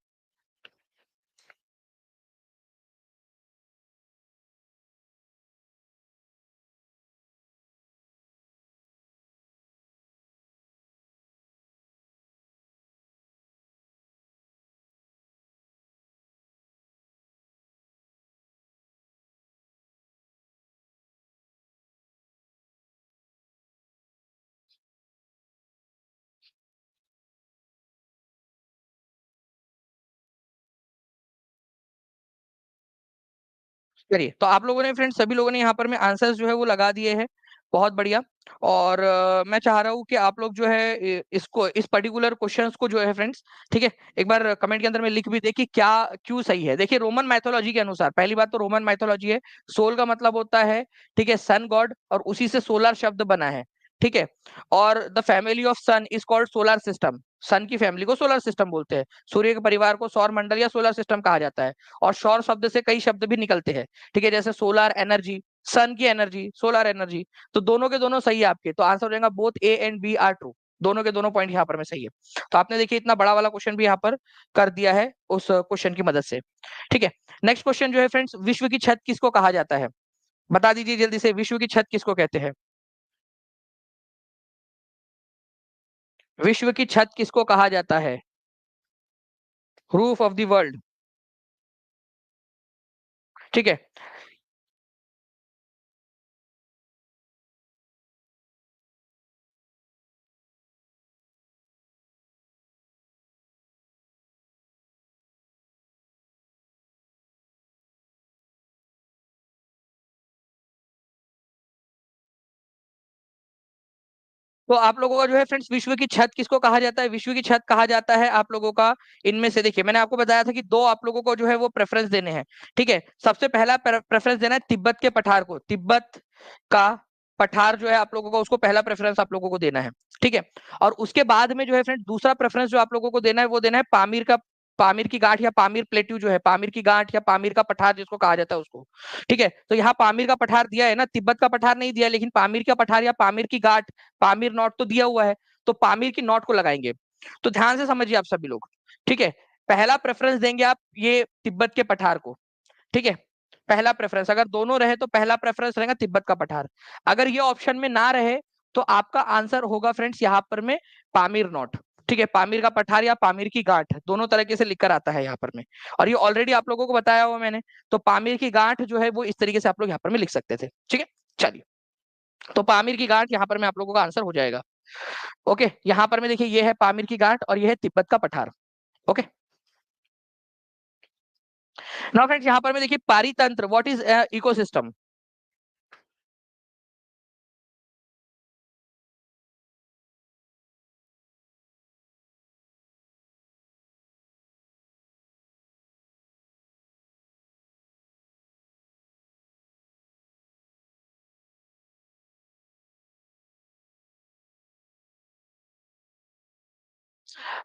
चलिए, तो आप लोगों ने फ्रेंड्स, सभी लोगों ने यहाँ पर में आंसर्स जो है वो लगा दिए हैं। बहुत बढ़िया। और मैं चाह रहा हूँ कि आप लोग जो है इसको इस पर्टिकुलर क्वेश्चंस को जो है फ्रेंड्स, ठीक है, एक बार कमेंट के अंदर में लिख भी दे कि क्या क्यों सही है। देखिए रोमन माइथोलॉजी के अनुसार, पहली बात तो रोमन माइथोलॉजी है, सोल का मतलब होता है, ठीक है, सन गॉड, और उसी से सोलर शब्द बना है, ठीक है। और the family of sun is called solar system, sun की फैमिली को सोलर सिस्टम बोलते हैं। सूर्य के परिवार को सौर मंडल या सोलर सिस्टम कहा जाता है। और सौर शब्द से कई शब्द भी निकलते हैं, ठीक है, जैसे सोलर एनर्जी, सन की एनर्जी, सोलर एनर्जी। तो दोनों के दोनों सही है आपके, तो आंसर हो जाएगा both A and B are true. दोनों के दोनों पॉइंट यहाँ पर में सही है। तो आपने देखिए इतना बड़ा वाला क्वेश्चन भी यहाँ पर कर दिया है उस क्वेश्चन की मदद से, ठीक है। नेक्स्ट क्वेश्चन जो है फ्रेंड्स, विश्व की छत किसको कहा जाता है? बता दीजिए जल्दी से, विश्व की छत किसको कहते हैं? विश्व की छत किसको कहा जाता है? रूफ ऑफ द वर्ल्ड, ठीक है। तो आप लोगों का जो है फ्रेंड्स, विश्व की छत किसको कहा जाता है? विश्व की छत कहा जाता है आप लोगों का, इनमें से देखिए मैंने आपको बताया था कि दो आप लोगों को जो है वो प्रेफरेंस देने हैं, ठीक है। सबसे पहला प्रेफरेंस देना है तिब्बत के पठार को, तिब्बत का पठार जो है आप लोगों को, उसको पहला प्रेफरेंस आप लोगों को देना है, ठीक है। और उसके बाद में जो है फ्रेंड्स, दूसरा प्रेफरेंस जो आप लोगों को देना है वो देना है पामीर का, पामीर की गांठ या पामीर प्लेट्यू जो है, पामीर की गांठ या पामीर का पठार जिसको कहा जाता है उसको, ठीक है। तो यहाँ पामीर का पठार दिया है ना, तिब्बत का पठार नहीं दिया, लेकिन पामीर का पठार या पामीर की गांठ, पामीर नॉट तो दिया हुआ है, तो पामीर की नॉट को लगाएंगे। तो ध्यान से समझिए आप सभी लोग, ठीक है। पहला प्रेफरेंस देंगे आप ये तिब्बत के पठार को, ठीक है। पहला प्रेफरेंस, अगर दोनों रहे तो पहला प्रेफरेंस रहेगा तिब्बत का पठार। अगर ये ऑप्शन में ना रहे तो आपका आंसर होगा फ्रेंड्स यहाँ पर में पामीर नॉट, ठीक है। पामीर का पठार या पामीर की गांठ दोनों तरीके से लिखकर आता है यहाँ पर में, और ये ऑलरेडी आप लोगों को बताया हुआ मैंने। तो पामीर की गांठ जो है वो इस तरीके से आप लोग यहाँ पर में लिख सकते थे, ठीक है। चलिए, तो पामीर की गांठ यहाँ पर में आप लोगों का आंसर हो जाएगा। ओके, यहाँ पर में देखिए ये है पामीर की गांठ और ये है तिब्बत का पठार। ओके, नाउ फ्रेंड्स यहाँ पर में देखिए पारितंत्र, व्हाट इज इकोसिस्टम?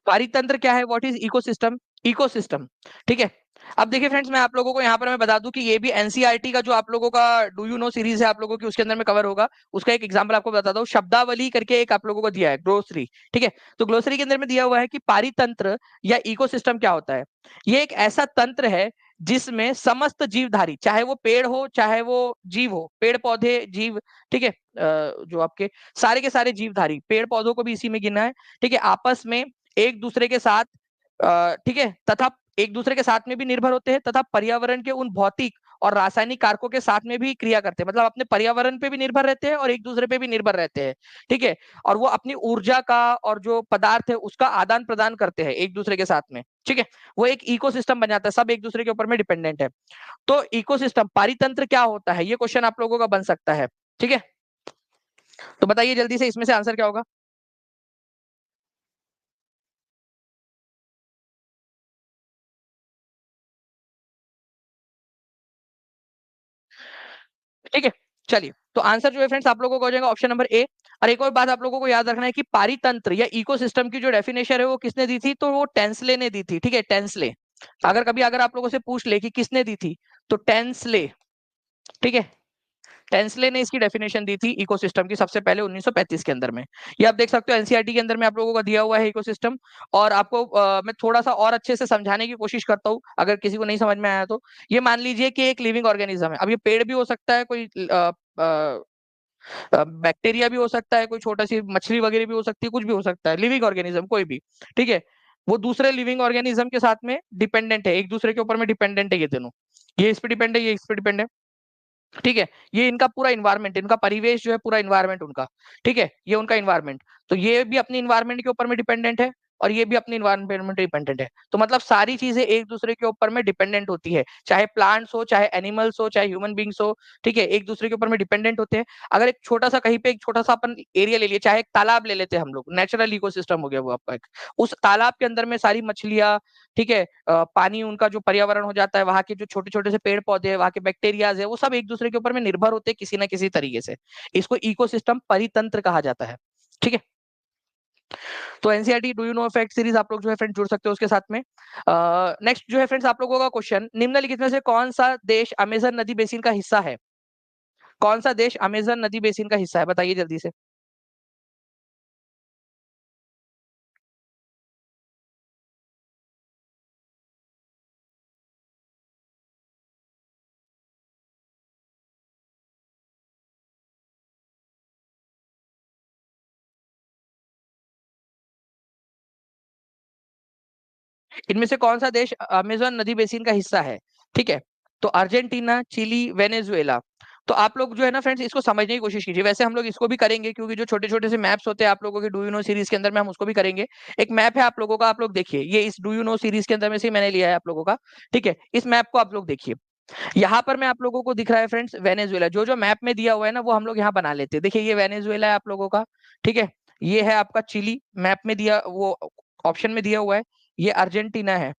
पारितंत्र क्या है? What is ecosystem? इकोसिस्टम, ठीक है। अब देखिए फ्रेंड्स, मैं आप लोगों को यहाँ पर मैं बता दूं कि ये भी एनसीईआरटी का जो आप लोगों का डू यू नो सीरीज है आप लोगों की, उसके अंदर में कवर होगा। उसका एक एग्जांपल आपको बताता हूँ, शब्दावली करके एक आप लोगों को दिया है, ग्लोसरी, ठीक है। तो ग्लोसरी के अंदर में दिया हुआ है कि पारितंत्र या इकोसिस्टम क्या होता है। ये एक ऐसा तंत्र है जिसमें समस्त जीवधारी, चाहे वो पेड़ हो चाहे वो जीव हो, पेड़ पौधे जीव, ठीक है, जो आपके सारे के सारे जीवधारी, पेड़ पौधों को भी इसी में गिना है, ठीक है, आपस में एक दूसरे के साथ, ठीक है, तथा एक दूसरे के साथ में भी निर्भर होते हैं, तथा पर्यावरण के उन भौतिक और रासायनिक कारकों के साथ में भी क्रिया करते हैं। मतलब अपने पर्यावरण पे भी निर्भर रहते हैं और एक दूसरे पे भी निर्भर रहते हैं, ठीक है। और वो अपनी ऊर्जा का और जो पदार्थ है उसका आदान प्रदान करते हैं एक दूसरे के साथ में, ठीक है। वो एक इकोसिस्टम बन जाता है, सब एक दूसरे के ऊपर में डिपेंडेंट है। तो इकोसिस्टम, पारितंत्र क्या होता है, ये क्वेश्चन आप लोगों का बन सकता है, ठीक है। तो बताइए जल्दी से इसमें से आंसर क्या होगा? ठीक है, चलिए, तो आंसर जो है फ्रेंड्स आप लोगों को हो जाएगा ऑप्शन नंबर ए। और एक और बात आप लोगों को याद रखना है कि पारितंत्र या इकोसिस्टम की जो डेफिनेशन है वो किसने दी थी, तो वो टेंसले ने दी थी, ठीक है, टेंसले। अगर कभी अगर आप लोगों से पूछ ले कि किसने दी थी, तो टेंसले, ठीक है, टेंसले ने इसकी डेफिनेशन दी थी इकोसिस्टम की सबसे पहले 1935 के अंदर में। ये आप देख सकते हो एनसीईआरटी के अंदर में आप लोगों को दिया हुआ है इकोसिस्टम। और आपको मैं थोड़ा सा और अच्छे से समझाने की कोशिश करता हूँ, अगर किसी को नहीं समझ में आया तो। ये मान लीजिए कि एक लिविंग ऑर्गेनिज्म है, अब ये पेड़ भी हो सकता है, कोई बैक्टीरिया भी हो सकता है, कोई छोटा सी मछली वगैरह भी हो सकती है, कुछ भी हो सकता है, लिविंग ऑर्गेनिज्म कोई भी, ठीक है। वो दूसरे लिविंग ऑर्गेनिज्म के साथ में डिपेंडेंट है, एक दूसरे के ऊपर में डिपेंडेंट है ये दोनों। ये इस पे डिपेंड है, ये इस पे डिपेंड है, ठीक है। ये इनका पूरा इन्वायरमेंट, इनका परिवेश जो है पूरा इन्वायरमेंट उनका, ठीक है, ये उनका इन्वायरमेंट। तो ये भी अपनी इन्वायरमेंट के ऊपर में डिपेंडेंट है और ये भी अपनी इन्वायरमेंट डिपेंडेंट है। तो मतलब सारी चीजें एक दूसरे के ऊपर में डिपेंडेंट होती है, चाहे प्लांट्स हो, चाहे एनिमल्स हो, चाहे ह्यूमन बींग्स हो, ठीक है, एक दूसरे के ऊपर में डिपेंडेंट होते हैं। अगर एक छोटा सा कहीं पे एक छोटा सा अपन एरिया ले लिए, चाहे एक तालाब ले लेते हैं हम लोग, नेचुरल इकोसिस्टम हो गया वो आपका एक, उस तालाब के अंदर में सारी मछलियां, ठीक है, पानी उनका जो पर्यावरण हो जाता है, वहां के जो छोटे छोटे से पेड़ पौधे हैं, वहां के बैक्टीरियाज है, वो सब एक दूसरे के ऊपर में निर्भर होते हैं किसी ना किसी तरीके से। इसको इकोसिस्टम परितंत्र कहा जाता है, ठीक है। तो NCERT do you know fact series आप लोग जो है फ्रेंड जुड़ सकते हो उसके साथ में। नेक्स्ट जो है फ्रेंड्स आप लोगों का क्वेश्चन, निम्नलिखित में से कौन सा देश अमेजन नदी बेसिन का हिस्सा है? कौन सा देश अमेजन नदी बेसिन का हिस्सा है, बताइए जल्दी से। इनमें से कौन सा देश अमेजन नदी बेसिन का हिस्सा है? ठीक है, तो अर्जेंटीना, चिली, वेनेजुएला। तो आप लोग जो है ना फ्रेंड्स इसको समझने की कोशिश कीजिए। वैसे हम लोग इसको भी करेंगे क्योंकि जो छोटे छोटे से मैप्स होते हैं आप लोगों के डू यू नो सीरीज के अंदर में हम उसको भी करेंगे। एक मैप है आप लोगों का, आप लोग देखिए, ये इस डू यू नो सीरीज के अंदर में से मैंने लिया है आप लोगों का, ठीक है। इस मैप को आप लोग देखिए, यहाँ पर मैं आप लोगों को दिख रहा है फ्रेंड्स वेनेजुएला, जो जो मैप में दिया हुआ है ना वो हम लोग यहाँ बना लेते हैं। देखिए ये वेनेजुएला है आप लोगों का, ठीक है। ये है आपका चिली, मैप में दिया, वो ऑप्शन में दिया हुआ है। ये अर्जेंटीना है,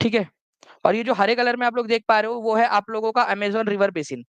ठीक है। और ये जो हरे कलर में आप लोग देख पा रहे हो वो है आप लोगों का अमेजोन रिवर बेसिन।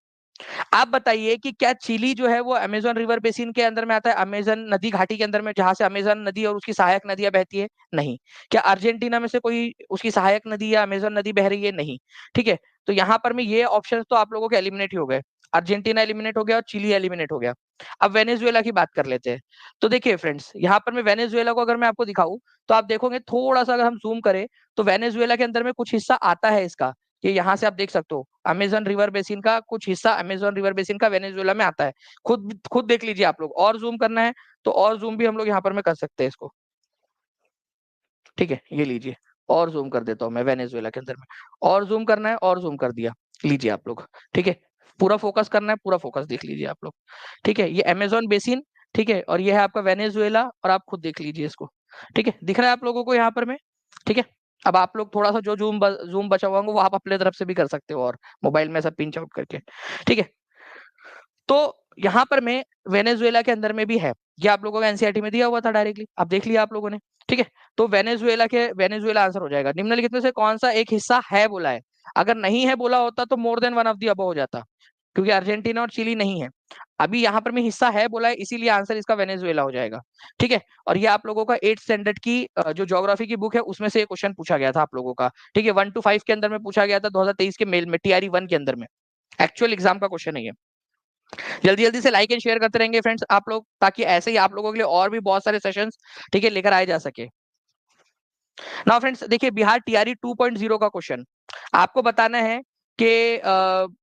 आप बताइए कि क्या चिली जो है वो अमेजोन रिवर बेसिन के अंदर में आता है, अमेजन नदी घाटी के अंदर में, जहां से अमेजन नदी और उसकी सहायक नदियां बहती है? नहीं। क्या अर्जेंटीना में से कोई उसकी सहायक नदी या अमेजन नदी बह रही है? नहीं, ठीक है। तो यहाँ पर में ये ऑप्शन तो आप लोगों के एलिमिनेट ही हो गए, अर्जेंटीना एलिमिनेट हो गया और चिली एलिमिनेट हो गया। अब वेनेजुएला की बात कर लेते हैं। तो देखिए फ्रेंड्स यहाँ पर मैं वेनेजुएला को अगर मैं आपको दिखाऊं, तो आप देखोगे थोड़ा सा अगर हम जूम करें तो वेनेजुएला के अंदर में कुछ हिस्सा आता है इसका, ये यहाँ से आप देख सकते हो, अमेजन रिवर बेसिन का कुछ हिस्सा अमेजन रिवर बेसिन का वेनेजुएला में आता है। खुद खुद देख लीजिए आप लोग, और जूम करना है तो और जूम भी हम लोग यहाँ पर में कर सकते हैं इसको, ठीक है। ये लीजिए, और जूम कर देता हूँ मैं वेनेजुएला के अंदर में, और जूम करना है और जूम कर दिया, लीजिए आप लोग, ठीक है। पूरा फोकस करना है, पूरा फोकस देख लीजिए आप लोग, ठीक है। ये अमेजोन बेसिन, ठीक है, और ये है आपका वेनेजुएला, और आप खुद देख लीजिए इसको, ठीक है। दिख रहा है आप लोगों को यहाँ पर में, ठीक है। अब आप लोग थोड़ा सा जो जूम बचा हुआ होगा वो आप अपने तरफ से भी कर सकते हो, और मोबाइल में सब पिंच आउट करके, ठीक है। तो यहाँ पर मैं वेनेजुएला के अंदर में भी है, ये आप लोगों का एनसीईआरटी में दिया हुआ था डायरेक्टली, आप देख लिया आप लोगों ने, ठीक है। तो वेनेजुएला आंसर हो जाएगा। निम्नलिखित में से कौन सा एक हिस्सा है बोला है? अगर नहीं है बोला होता तो more than one of the above हो जाता, क्योंकि अर्जेंटीना और चिली नहीं है। अभी यहाँ पर मैं हिस्सा है बोला है, इसीलिए आंसर इसका वेनेजुएला हो जाएगा, ठीक है। और ये आप लोगों का 8th स्टैंडर्ड की जो ज्योग्राफी की बुक है उसमें से क्वेश्चन पूछा गया था आप लोगों का, ठीक है। 1 to 5 के अंदर में पूछा गया था 2023 के मेल में, टीआरई 1 के अंदर में, एक्चुअल एग्जाम का क्वेश्चन है ये। जल्दी जल्दी से लाइक एंड शेयर करते रहेंगे फ्रेंड्स आप लोग, ताकि ऐसे ही आप लोगों के लिए और भी बहुत सारे सेशंस, ठीक है, लेकर आए जा सके। नाउ फ्रेंड्स देखिए, बिहार टीआरई 2.0 का क्वेश्चन आपको बताना है कि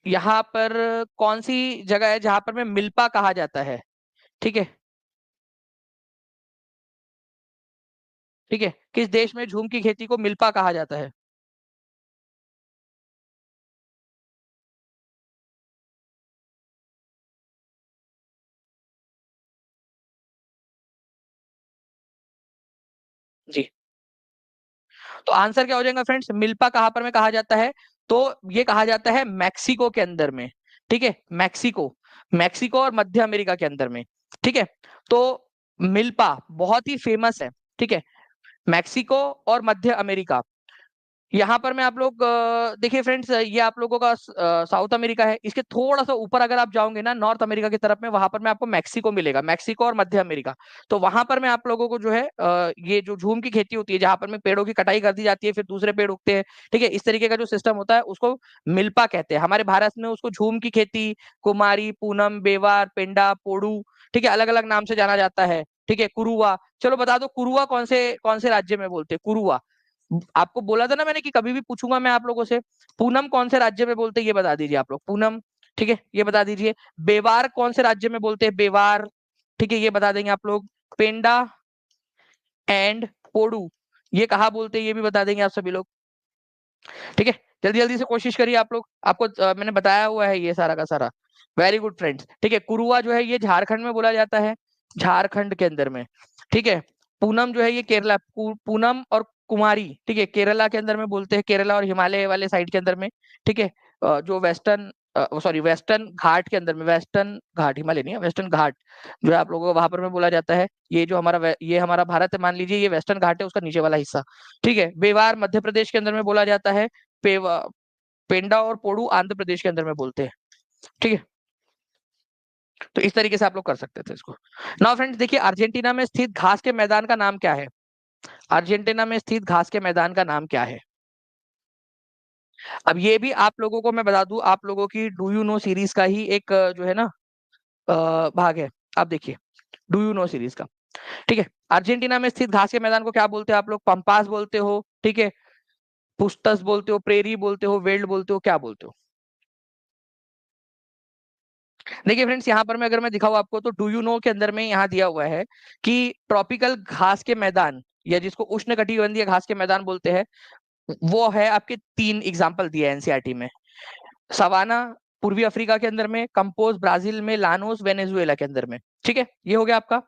यहाँ पर कौन सी जगह है जहां पर में मिल्पा कहा जाता है, ठीक है। ठीक है, किस देश में झूम की खेती को मिल्पा कहा जाता है? जी, तो आंसर क्या हो जाएगा फ्रेंड्स, मिल्पा कहाँ पर में कहा जाता है? तो ये कहा जाता है मैक्सिको के अंदर में, ठीक है। मैक्सिको, मैक्सिको और मध्य अमेरिका के अंदर में, ठीक है। तो मिल्पा बहुत ही फेमस है, ठीक है, मैक्सिको और मध्य अमेरिका। यहाँ पर मैं आप लोग देखिए फ्रेंड्स, ये आप लोगों का साउथ अमेरिका है, इसके थोड़ा सा ऊपर अगर आप जाओगे ना नॉर्थ अमेरिका की तरफ में, वहां पर में आपको मैक्सिको मिलेगा, मैक्सिको और मध्य अमेरिका। तो वहां पर मैं आप लोगों को जो है ये जो झूम की खेती होती है, जहां पर में पेड़ों की कटाई कर दी जाती है फिर दूसरे पेड़ उगते हैं, ठीक है, इस तरीके का जो सिस्टम होता है उसको मिल्पा कहते हैं। हमारे भारत में उसको झूम की खेती, कुमारी, पूनम, बेवार, पेंडा, पोड़ू, ठीक है, अलग अलग नाम से जाना जाता है, ठीक है। कुरुआ, चलो बता दो कुरुआ कौन से राज्य में बोलते हैं कुरुआ? आपको बोला था ना मैंने कि कभी भी पूछूंगा मैं आप लोगों से। पूनम कौन से राज्य में बोलते हैं ये बता दीजिए आप लोग, पूनम, ठीक है, ये बता दीजिए। बेवार कौन से राज्य में बोलते हैं? बेवार, ठीक है, ये बता देंगे आप लोग। पेंडा एंड पोडू ये कहाँ बोलते हैं ये भी बता देंगे आप सभी लोग, ठीक है। जल्दी जल्दी से कोशिश करिए आप लोग, आपको मैंने बताया हुआ है ये सारा का सारा। वेरी गुड फ्रेंड्स, ठीक है। कुरुआ जो है ये झारखंड में बोला जाता है, झारखंड के अंदर में, ठीक है। पूनम जो है ये केरला, पूनम और कुमारी, ठीक है, केरला के अंदर में बोलते हैं, केरला और हिमालय वाले साइड के अंदर में, ठीक है। जो वेस्टर्न सॉरी वेस्टर्न घाट के अंदर में, वेस्टर्न घाट, हिमालय नहीं है, वेस्टर्न घाट जो है आप लोगों को वहां पर में बोला जाता है। ये जो ये हमारा भारत है, मान लीजिए ये वेस्टर्न घाट है, उसका नीचे वाला हिस्सा, ठीक है। बेवार मध्य प्रदेश के अंदर में बोला जाता है। पेंडा और पोडू आंध्र प्रदेश के अंदर में बोलते हैं, ठीक है। तो इस तरीके से आप लोग कर सकते थे इसको। नाउ फ्रेंड्स देखिए, अर्जेंटीना में स्थित घास के मैदान का नाम क्या है? अर्जेंटीना में स्थित घास के मैदान का नाम क्या है? अब ये भी आप लोगों को मैं बता दूं, आप लोगों की डू यू नो सीरीज का ही एक जो है ना भाग है। आप देखिए, डू यू नो सीरीज का, ठीक है। अर्जेंटीना में स्थित घास के मैदान को क्या बोलते हैं आप लोग? पंपास बोलते हो, ठीक है, पुस्तस बोलते हो, प्रेरी बोलते हो, वेल्ड बोलते हो, क्या बोलते हो? देखिए फ्रेंड्स, यहाँ पर मैं अगर मैं दिखाऊं आपको, तो डू यू नो के अंदर में यहाँ दिया हुआ है कि ट्रॉपिकल घास के मैदान, या जिसको उष्णकटिबंधीय घास के मैदान बोलते हैं, वो है आपके 3 एग्जाम्पल दिए एनसीईआरटी में। सवाना पूर्वी अफ्रीका के अंदर में, कंपोज ब्राजील में, लानोस वेनेजुएला के अंदर में, ठीक है, ये हो गया आपका।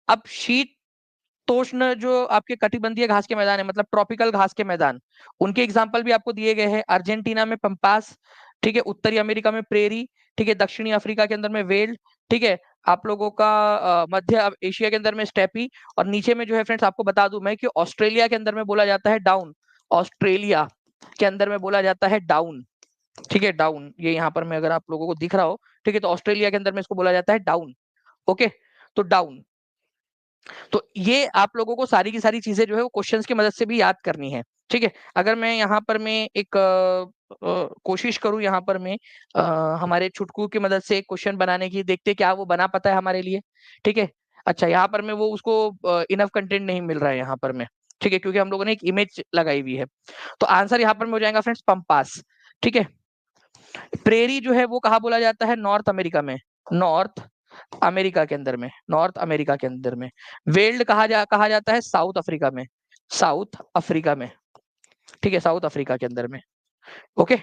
अब शीतोष्ण जो आपके कटिबंधीय घास के मैदान है, मतलब ट्रॉपिकल घास के मैदान, उनके एग्जाम्पल भी आपको दिए गए हैं। अर्जेंटीना में पंपास, ठीक है, उत्तरी अमेरिका में प्रेरी, ठीक है, दक्षिणी अफ्रीका के अंदर में वेल्ड, ठीक है, आप लोगों का मध्य एशिया के अंदर में स्टेपी, और नीचे में जो है फ्रेंड्स आपको बता दूं मैं कि ऑस्ट्रेलिया के अंदर में बोला जाता है डाउन। ऑस्ट्रेलिया के अंदर में बोला जाता है डाउन, ठीक है, डाउन। ये यहाँ पर मैं अगर आप लोगों को दिख रहा हो, ठीक है, तो ऑस्ट्रेलिया के अंदर में इसको बोला जाता है डाउन। ओके, तो डाउन। तो ये आप लोगों को सारी की सारी चीजें जो है वो क्वेश्चंस की मदद से भी याद करनी है, ठीक है। अगर मैं यहाँ पर मैं एक कोशिश करूं यहाँ पर मैं हमारे छुटकू की मदद से एक क्वेश्चन बनाने की, देखते क्या वो बना पाता है हमारे लिए, ठीक है। अच्छा, यहाँ पर मैं वो उसको इनफ कंटेंट नहीं मिल रहा है यहाँ पर मैं, ठीक है, क्योंकि हम लोगों ने एक इमेज लगाई हुई है। तो आंसर यहाँ पर में हो जाएगा फ्रेंड्स पंपास, ठीक है। प्रेरी जो है वो कहाँ बोला जाता है? नॉर्थ अमेरिका में, नॉर्थ अमेरिका के अंदर में, नॉर्थ अमेरिका के अंदर में। वेल्ड कहा जाता है साउथ अफ्रीका में, साउथ अफ्रीका में, ठीक है, साउथ अफ्रीका के अंदर में। ओके,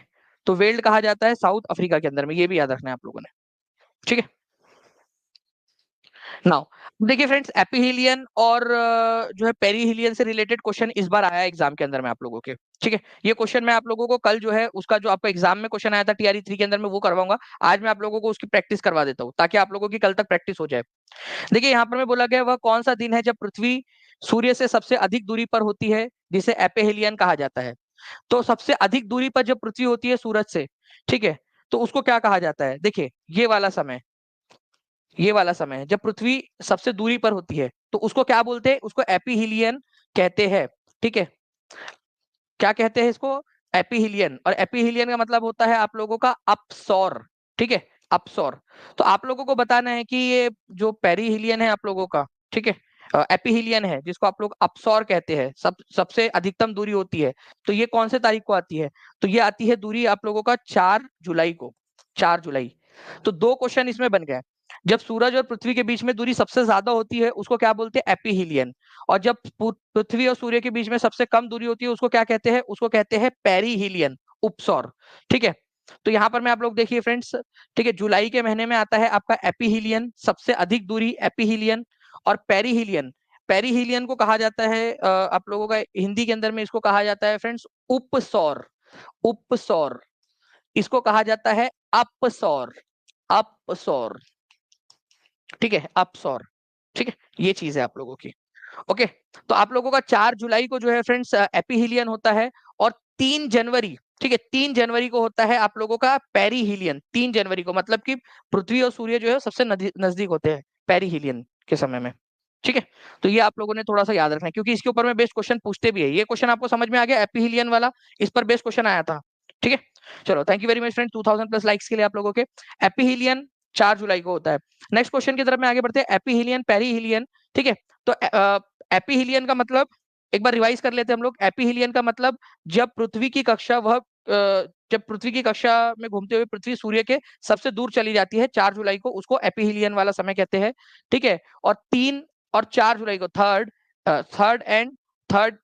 तो वेल्ड कहा जाता है साउथ अफ्रीका के अंदर में, ये भी याद रखना है आप लोगों ने, ठीक है। नाउ देखिए फ्रेंड्स, एपिहिलियन और जो है पेरीहिलियन से रिलेटेड क्वेश्चन इस बार आया एग्जाम के अंदर में आप लोगों के, ठीक है। ये क्वेश्चन मैं आप लोगों को कल जो है उसका जो आपका एग्जाम में क्वेश्चन आया था टीआरई 3 के अंदर में वो करवाऊंगा। आज मैं आप लोगों को उसकी प्रैक्टिस करवा देता हूँ, ताकि आप लोगों की कल तक प्रैक्टिस हो जाए। देखिए यहाँ पर मैं बोला गया, वह कौन सा दिन है जब पृथ्वी सूर्य से सबसे अधिक दूरी पर होती है, जिसे एपिहेलियन कहा जाता है? तो सबसे अधिक दूरी पर जब पृथ्वी होती है सूरज से, ठीक है, तो उसको क्या कहा जाता है? देखिए ये वाला समय, ये वाला समय जब पृथ्वी सबसे दूरी पर होती है, तो उसको क्या बोलते हैं? उसको एपिहीलियन कहते हैं, ठीक है। क्या कहते हैं इसको? एपिहीलियन। और एपिहीलियन का मतलब होता है आप लोगों का अपसौर, ठीक है, अपसौर। तो आप लोगों को बताना है कि ये जो पेरीहिलियन है आप लोगों का, ठीक है, एपिहीलियन है, जिसको आप लोग अपसौर कहते हैं, सबसे अधिकतम दूरी होती है, तो ये कौन से तारीख को आती है? तो ये आती है दूरी आप लोगों का 4 जुलाई को, 4 जुलाई। तो 2 क्वेश्चन इसमें बन गए। जब सूरज और पृथ्वी के बीच में दूरी सबसे ज्यादा होती है उसको क्या बोलते हैं? एपिहीलियन। और जब पृथ्वी और सूर्य के बीच में सबसे कम दूरी होती है उसको क्या कहते हैं? उसको कहते हैं पेरीहीलियन, उपसौर, ठीक है। तो यहाँ पर मैं आप लोग देखिए फ्रेंड्स, ठीक है, जुलाई के महीने में आता है आपका एपिहीलियन, सबसे अधिक दूरी एपिहीलियन। और पेरीहीलियन, पेरीहीलियन को कहा जाता है आप लोगों का हिंदी के अंदर में इसको कहा जाता है फ्रेंड्स उपसौर, उपसौर। इसको कहा जाता है अपसौर, अपसौर, ठीक है, अपसौर, ठीक है। ये चीज है आप लोगों की। ओके, तो आप लोगों का 4 जुलाई को जो है फ्रेंड्स एपिहीलियन होता है। और 3 जनवरी, ठीक है, 3 जनवरी को होता है आप लोगों का पेरीहीलियन। 3 जनवरी को, मतलब कि पृथ्वी और सूर्य जो है सबसे नजदीक होते हैं पेरीहीलियन के समय में, ठीक है। तो ये आप लोगों ने थोड़ा सा याद रखना है, क्योंकि इसके ऊपर में बेस्ट क्वेश्चन पूछते भी है। ये क्वेश्चन आपको समझ में आ गया? एपिहीलियन वाला इस पर बेस्ट क्वेश्चन आया था, ठीक है। चलो, thank you very much friend, 2000 plus likes के लिए आप लोगों के। एपिहीलियन 4 जुलाई को होता है। नेक्स्ट क्वेश्चन की तरफ में आगे बढ़ते हैं। एपिहीलियन, पेरीहीलियन, ठीक है। तो एपिहीलियन का मतलब एक बार रिवाइज कर लेते हैं हम लोग। एपिहीलियन का मतलब जब पृथ्वी की कक्षा जब पृथ्वी की कक्षा में घूमते हुए पृथ्वी सूर्य के सबसे दूर चली जाती है 4 जुलाई को, उसको एपिहीलियन वाला समय कहते हैं, ठीक है। और 3 और 4 जुलाई को, थर्ड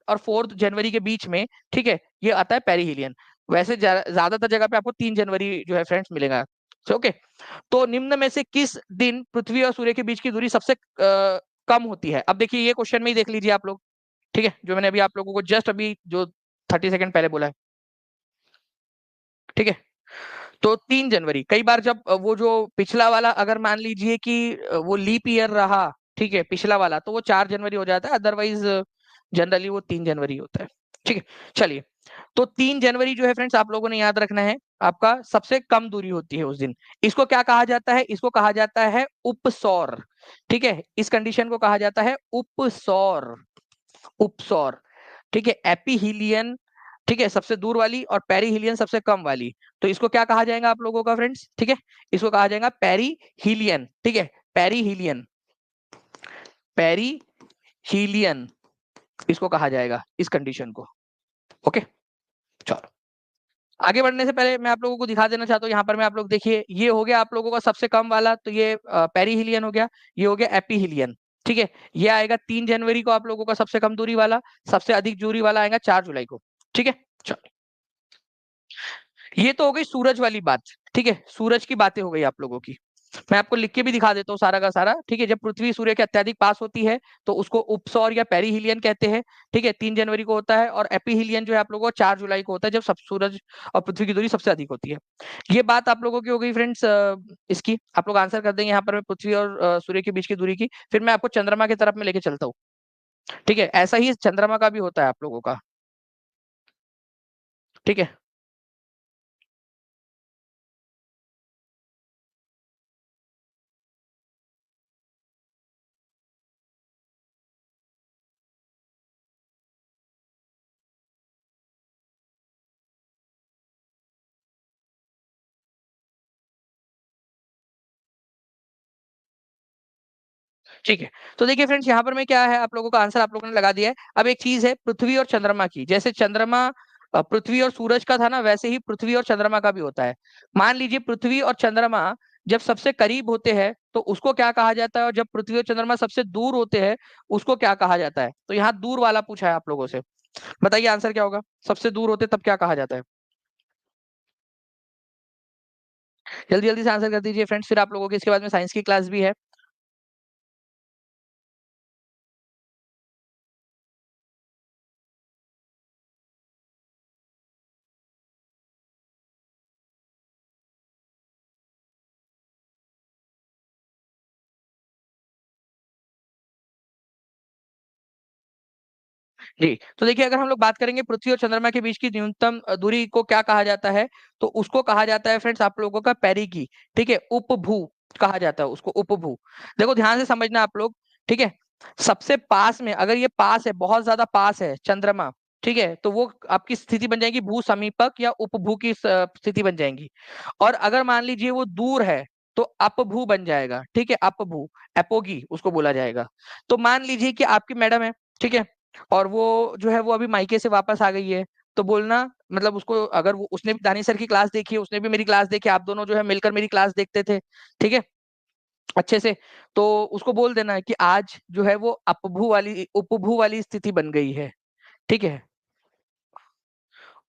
और फोर्थ जनवरी के बीच में, ठीक है, ये आता है पेरीहीलियन। वैसे ज्यादातर जगह पे आपको 3 जनवरी जो है फ्रेंड्स मिलेगा, ओके। तो निम्न में से किस दिन पृथ्वी और सूर्य के बीच की दूरी सबसे कम होती है। अब देखिए ये क्वेश्चन में ही देख लीजिए आप लोग, ठीक है, जो मैंने अभी आप लोगों को जस्ट अभी जो 30 सेकंड पहले बोला है, ठीक है। तो 3 जनवरी, कई बार जब वो जो पिछला वाला अगर मान लीजिए कि वो लीप ईयर रहा, ठीक है, पिछला वाला, तो वो 4 जनवरी हो जाता है, अदरवाइज जनरली वो 3 जनवरी होता है, ठीक है। चलिए, तो 3 जनवरी जो है फ्रेंड्स आप लोगों ने याद रखना है, आपका सबसे कम दूरी होती है उस दिन। इसको क्या कहा जाता है? इसको कहा जाता है उपसौर, ठीक है। इस कंडीशन को कहा जाता है उपसौर, उपसौर, ठीक है। एपीहीलियन, ठीक है, सबसे दूर वाली, और पेरीहीलियन सबसे कम वाली। तो इसको क्या कहा जाएगा आप लोगों का फ्रेंड्स? ठीक है, इसको कहा जाएगा पेरीहीलियन, ठीक है, पेरीहीलियन, पेरीहीलियन इसको कहा जाएगा इस कंडीशन को। ओके, चलो आगे बढ़ने से पहले मैं आप लोगों को दिखा देना चाहता हूँ, यहाँ पर मैं आप लोग देखिए, ये हो गया आप लोगों का सबसे कम वाला, तो ये पेरीहीलियन हो गया, ये हो गया एपीहीलियन, ठीक है। ये आएगा 3 जनवरी को आप लोगों का सबसे कम दूरी वाला, सबसे अधिक दूरी वाला आएगा 4 जुलाई को, ठीक है। चलो, ये तो हो गई सूरज वाली बात, ठीक है, सूरज की बातें हो गई आप लोगों की। मैं आपको लिख के भी दिखा देता हूँ सारा का सारा, ठीक है। जब पृथ्वी सूर्य के अत्यधिक पास होती है तो उसको उपसौर या पेरीहीलियन कहते हैं, ठीक है। 3 जनवरी को होता है, और एपीहीलियन जो है आप लोगों को 4 जुलाई को होता है, जब सब सूरज और पृथ्वी की दूरी सबसे अधिक होती है। ये बात आप लोगों की हो गई फ्रेंड्स, इसकी आप लोग आंसर कर देंगे यहाँ पर, मैं पृथ्वी और सूर्य के बीच की दूरी की। फिर मैं आपको चंद्रमा की तरफ में लेके चलता हूँ, ठीक है। ऐसा ही चंद्रमा का भी होता है आप लोगों का, ठीक है। ठीक है, तो देखिए फ्रेंड्स, यहाँ पर मैं क्या है आप लोगों का आंसर आप लोगों ने लगा दिया है। अब एक चीज है पृथ्वी और चंद्रमा की, जैसे चंद्रमा पृथ्वी और सूरज का था ना, वैसे ही पृथ्वी और चंद्रमा का भी होता है। मान लीजिए पृथ्वी और चंद्रमा जब सबसे करीब होते हैं तो उसको क्या कहा जाता है, और जब पृथ्वी और चंद्रमा सबसे दूर होते हैं उसको क्या कहा जाता है? तो यहाँ दूर वाला पूछा है आप लोगों से, बताइए आंसर क्या होगा? सबसे दूर होते तब क्या कहा जाता है? जल्दी जल्दी से आंसर कर दीजिए फ्रेंड्स, फिर आप लोगों की इसके बाद में साइंस की क्लास भी है। जी, तो देखिए अगर हम लोग बात करेंगे पृथ्वी और चंद्रमा के बीच की न्यूनतम दूरी को क्या कहा जाता है, तो उसको कहा जाता है फ्रेंड्स आप लोगों का पेरिगी, ठीक है, उपभू कहा जाता है उसको, उपभू। देखो ध्यान से समझना आप लोग, ठीक है। सबसे पास में, अगर ये पास है, बहुत ज्यादा पास है चंद्रमा, ठीक है, तो वो आपकी स्थिति बन जाएगी भू समीपक या उपभू की स्थिति बन जाएगी। और अगर मान लीजिए वो दूर है तो अपभू बन जाएगा, ठीक है, अपभू, एपोगी उसको बोला जाएगा। तो मान लीजिए कि आपकी मैडम है, ठीक है, और वो जो है वो अभी मायके से वापस आ गई है, तो बोलना, मतलब उसको, अगर वो, उसने भी दानी सर की क्लास देखी है, उसने भी मेरी क्लास देखी, आप दोनों जो है मिलकर मेरी क्लास देखते थे, ठीक है, अच्छे से। तो उसको बोल देना कि आज जो है वो अपभू वाली, उपभू वाली स्थिति बन गई है, ठीक है,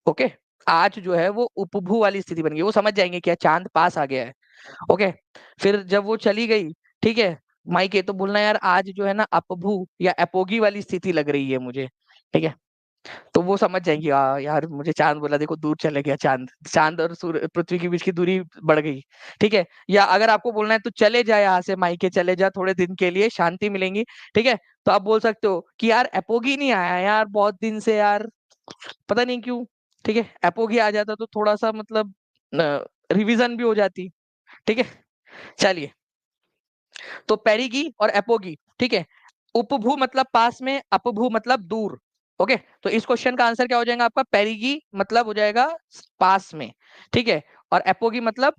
ओके। आज जो है वो उपभू वाली स्थिति बन गई, वो समझ जाएंगे कि चांद पास आ गया है, ओके। फिर जब वो चली गई, ठीक है, मायके, तो बोलना यार आज जो है ना अपभू या एपोगी वाली स्थिति लग रही है मुझे, ठीक है। तो वो समझ जाएंगे, यार मुझे चांद बोला, देखो दूर चले गया चांद, चांद और पृथ्वी के बीच की दूरी बढ़ गई, ठीक है। या अगर आपको बोलना है तो चले जा यहाँ से, मायके चले जा, थोड़े दिन के लिए शांति मिलेंगी, ठीक है। तो आप बोल सकते हो कि यार एपोगी नहीं आया यार बहुत दिन से यार, पता नहीं क्यों, ठीक है। एपोगी आ जाता तो थोड़ा सा मतलब रिवीजन भी हो जाती, ठीक है। चलिए, तो पेरिगी और एपोगी, ठीक है। उपभू मतलब पास में, अपभू मतलब दूर, ओके। तो इस क्वेश्चन का आंसर क्या हो जाएगा आपका? पेरिगी मतलब हो जाएगा पास में, ठीक है, और एपोगी मतलब,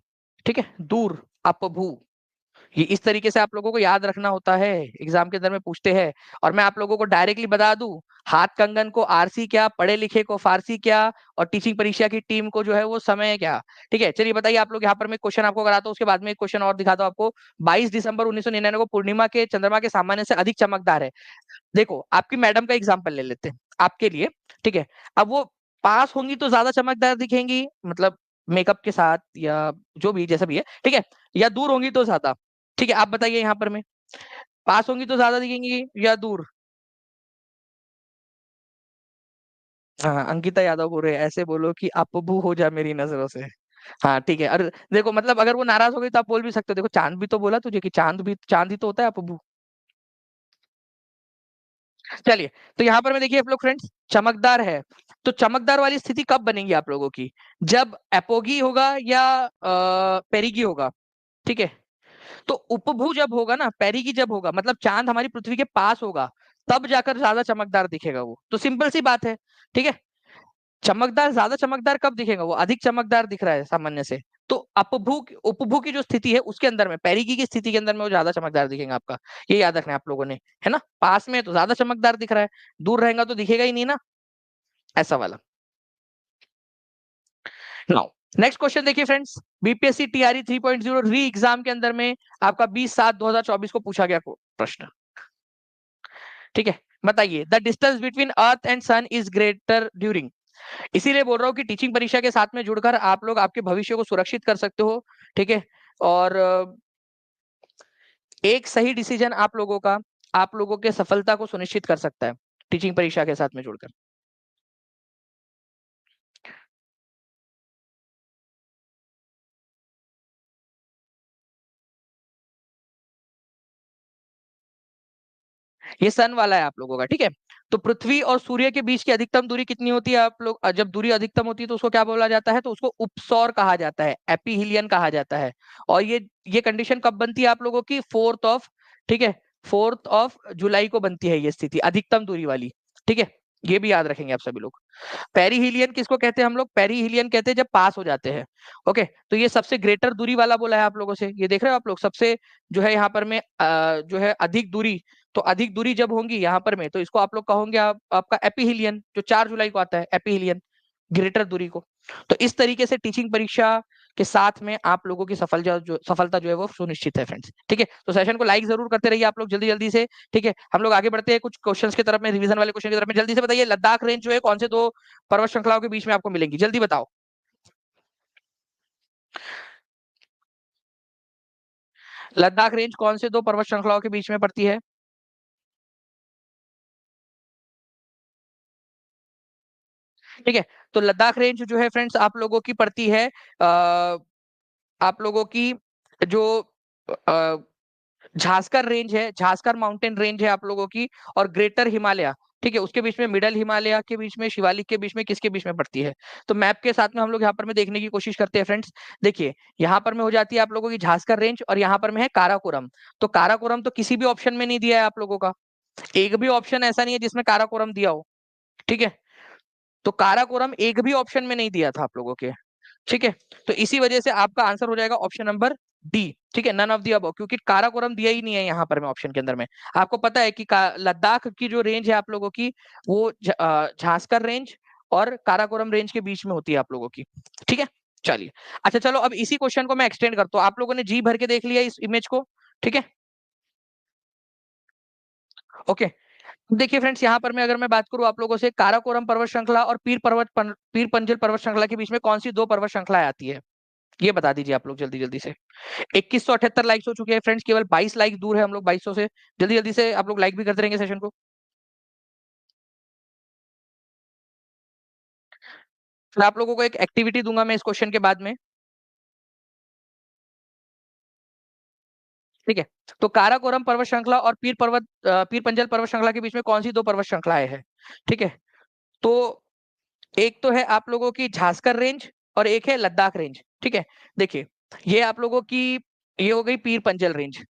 ठीक है, दूर, अपभू। ये इस तरीके से आप लोगों को याद रखना होता है, एग्जाम के अंदर में पूछते हैं। और मैं आप लोगों को डायरेक्टली बता दूं, हाथ कंगन को आरसी क्या, पढ़े लिखे को फारसी क्या, और टीचिंग परीक्षा की टीम को जो है वो समय क्या, ठीक है। चलिए बताइए आप लोग, यहाँ पर मैं क्वेश्चन आपको कराता हूँ, उसके बाद में एक क्वेश्चन और दिखाता हूँ आपको। 22 दिसंबर 1999 को पूर्णिमा के चंद्रमा के सामान्य से अधिक चमकदार है। देखो आपकी मैडम का एग्जाम्पल ले लेते हैं आपके लिए, ठीक है। अब वो पास होंगी तो ज्यादा चमकदार दिखेंगी, मतलब मेकअप के साथ या जो भी जैसा भी है, ठीक है, या दूर होंगी तो ज्यादा, ठीक है। आप बताइए यहाँ पर मैं, पास होंगी तो ज्यादा दिखेंगी या दूर? हाँ, अंकिता यादव बोल रहे हैं, ऐसे बोलो कि अपबू हो जा मेरी नजरों से। हाँ ठीक है। और देखो मतलब अगर वो नाराज हो गई तो आप बोल भी सकते हो, देखो चांद भी तो बोला तुझे कि चांद ही तो होता है अपबू। चलिए, तो यहाँ पर में देखिए आप लोग फ्रेंड्स, चमकदार है। तो चमकदार वाली स्थिति कब बनेगी आप लोगों की? जब एपोगी होगा या पेरिगी होगा। ठीक है। तो उपभू जब होगा ना, पेरिगी जब होगा, मतलब चांद हमारी पृथ्वी के पास होगा, तब जाकर ज्यादा चमकदार दिखेगा वो। तो सिंपल सी बात है। ठीक है। चमकदार, ज्यादा चमकदार कब दिखेगा? वो अधिक चमकदार दिख रहा है सामान्य से। तो अपभू उपभू की जो स्थिति है उसके अंदर में, पेरिगी की स्थिति के अंदर में वो ज्यादा चमकदार दिखेगा आपका। ये याद रखना है आप लोगों ने, है ना? पास में है तो ज्यादा चमकदार दिख रहा है, दूर रहेगा तो दिखेगा ही नहीं ना, ऐसा वाला। नाउ नेक्स्ट क्वेश्चन देखिए फ्रेंड्स, बीपीएससी टीआरई 3.0 री एग्जाम के अंदर में आपका 20/7/2024 को पूछा गया प्रश्न। ठीक है। बताइए, the distance between earth and sun is greater during. इसीलिए बोल रहा हूँ कि टीचिंग परीक्षा के साथ में जुड़कर आप लोग आपके भविष्य को सुरक्षित कर सकते हो। ठीक है। और एक सही डिसीजन आप लोगों के सफलता को सुनिश्चित कर सकता है, टीचिंग परीक्षा के साथ में जुड़कर। ये सन वाला है आप लोगों का। ठीक है। तो पृथ्वी और सूर्य के बीच की अधिकतम दूरी कितनी होती है आप लोग? जब दूरी अधिकतम होती है तो उसको क्या बोला जाता है? तो उसको उपसौर कहा जाता है, एपीहिलियन कहा जाता है। और ये कंडीशन कब बनती है आप लोगों की? 4 ठीक है, 4 जुलाई को बनती है ये स्थिति, अधिकतम दूरी वाली। ठीक है। ये भी याद रखेंगे आप सभी लोग। पेरीहिलियन किसको कहते हैं हम लोग? पेरीहिलियन कहते हैं जब पास हो जाते हैं। ओके। तो ये सबसे ग्रेटर दूरी वाला बोला है आप लोगों से, ये देख रहे हो आप लोग, सबसे जो है यहाँ पर में जो है अधिक दूरी। तो अधिक दूरी जब होंगी यहाँ पर में, तो इसको आप लोग कहोगे आपका एपीहिलियन, जो 4 जुलाई को आता है, एपीहिलियन, ग्रेटर दूरी को। तो इस तरीके से टीचिंग परीक्षा के साथ में आप लोगों की सफलता जो है वो सुनिश्चित है फ्रेंड्स। ठीक है। तो सेशन को लाइक जरूर करते रहिए आप लोग जल्दी जल्दी से। ठीक है। हम लोग आगे बढ़ते हैं कुछ क्वेश्चंस की तरफ में, रिवीजन वाले क्वेश्चन की तरफ में। जल्दी से बताइए, लद्दाख रेंज जो है कौन से दो पर्वत श्रृंखलाओं के बीच में आपको मिलेंगी? जल्दी बताओ। लद्दाख रेंज कौन से दो पर्वत श्रृंखलाओं के बीच में पड़ती है? ठीक है। तो लद्दाख रेंज जो है फ्रेंड्स आप लोगों की पड़ती है आप लोगों की जो अ, झांसकर रेंज है, झांसकर माउंटेन रेंज है आप लोगों की, और ग्रेटर हिमालय। ठीक है। उसके बीच में, मिडल हिमालय के बीच में, शिवालिक के बीच में, किसके बीच में पड़ती है? तो मैप के साथ में हम लोग यहाँ पर में देखने की कोशिश करते हैं फ्रेंड्स। देखिए, यहाँ पर में हो जाती है आप लोगों की झांसकर रेंज, और यहाँ पर में है काराकोरम। तो काराकोरम तो किसी भी ऑप्शन में नहीं दिया है आप लोगों का, एक भी ऑप्शन ऐसा नहीं है जिसमें काराकोरम दिया हो। ठीक है। तो काराकोरम एक भी ऑप्शन में नहीं दिया था आप लोगों के। ठीक है। तो इसी वजह से आपका आंसर हो जाएगा ऑप्शन नंबर डी। ठीक है, नन ऑफ दी अबव, क्योंकि काराकोरम दिया ही नहीं है यहाँ पर में ऑप्शन के अंदर में। आपको पता है कि लद्दाख की जो रेंज है आप लोगों की, वो झांसकर रेंज और काराकोरम रेंज के बीच में होती है आप लोगों की। ठीक है। चलिए, अच्छा चलो, अब इसी क्वेश्चन को मैं एक्सटेंड करता हूँ। आप लोगों ने जी भर के देख लिया इस इमेज को? ठीक है। ओके। देखिए फ्रेंड्स, यहाँ पर मैं अगर मैं बात करूं आप लोगों से, काराकोरम पर्वत श्रृंखला और पीर पंजल पर्वत श्रृंखला के बीच में कौन सी दो पर्वत श्रृंखलाएं आती है? ये बता दीजिए आप लोग जल्दी जल्दी से। 2178 लाइक्स हो चुके हैं फ्रेंड्स, केवल 22 लाइक दूर है हम लोग 2200 से। जल्दी जल्दी से आप लोग लाइक भी करते रहेंगे सेशन को। फिर आप लोगों को एक एक्टिविटी दूंगा मैं इस क्वेश्चन के बाद में। ठीक है। तो काराकोरम पर्वत श्रृंखला और पीर पंजल पर्वत श्रृंखला के बीच में कौन सी दो पर्वत श्रृंखलाएं हैं? ठीक है। तो एक तो है आप लोगों की झांसकर रेंज, और एक है लद्दाख रेंज। ठीक है। देखिए, ये आप लोगों की, ये हो गई पीर पंजल रेंज।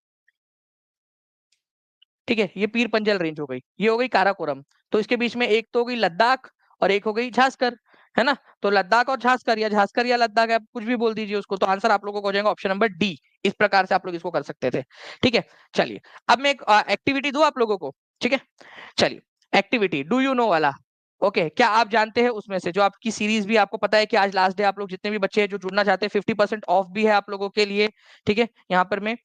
ठीक है। ये पीर पंजल रेंज हो गई, ये हो गई काराकोरम। तो इसके बीच में एक तो हो गई लद्दाख, और एक हो गई झांसकर, है ना? तो लद्दाख और झांसकर या लद्दाख, आप कुछ भी बोल दीजिए उसको, तो आंसर आप लोगों को हो जाएगा ऑप्शन नंबर डी। इस प्रकार से आप लोग इसको कर सकते थे। ठीक है। चलिए, अब मैं एक एक्टिविटी दूं आप लोगों को। ठीक है। चलिए, एक्टिविटी डू यू नो वाला। ओके क्या आप जानते हैं उसमें से जो आपकी सीरीज भी आपको पता है कि आज लास्ट डे, आप लोग जितने भी बच्चे हैं जो जुड़ना चाहते हैं 50% ऑफ भी है आप लोगों के लिए। ठीक है, यहाँ पर मैं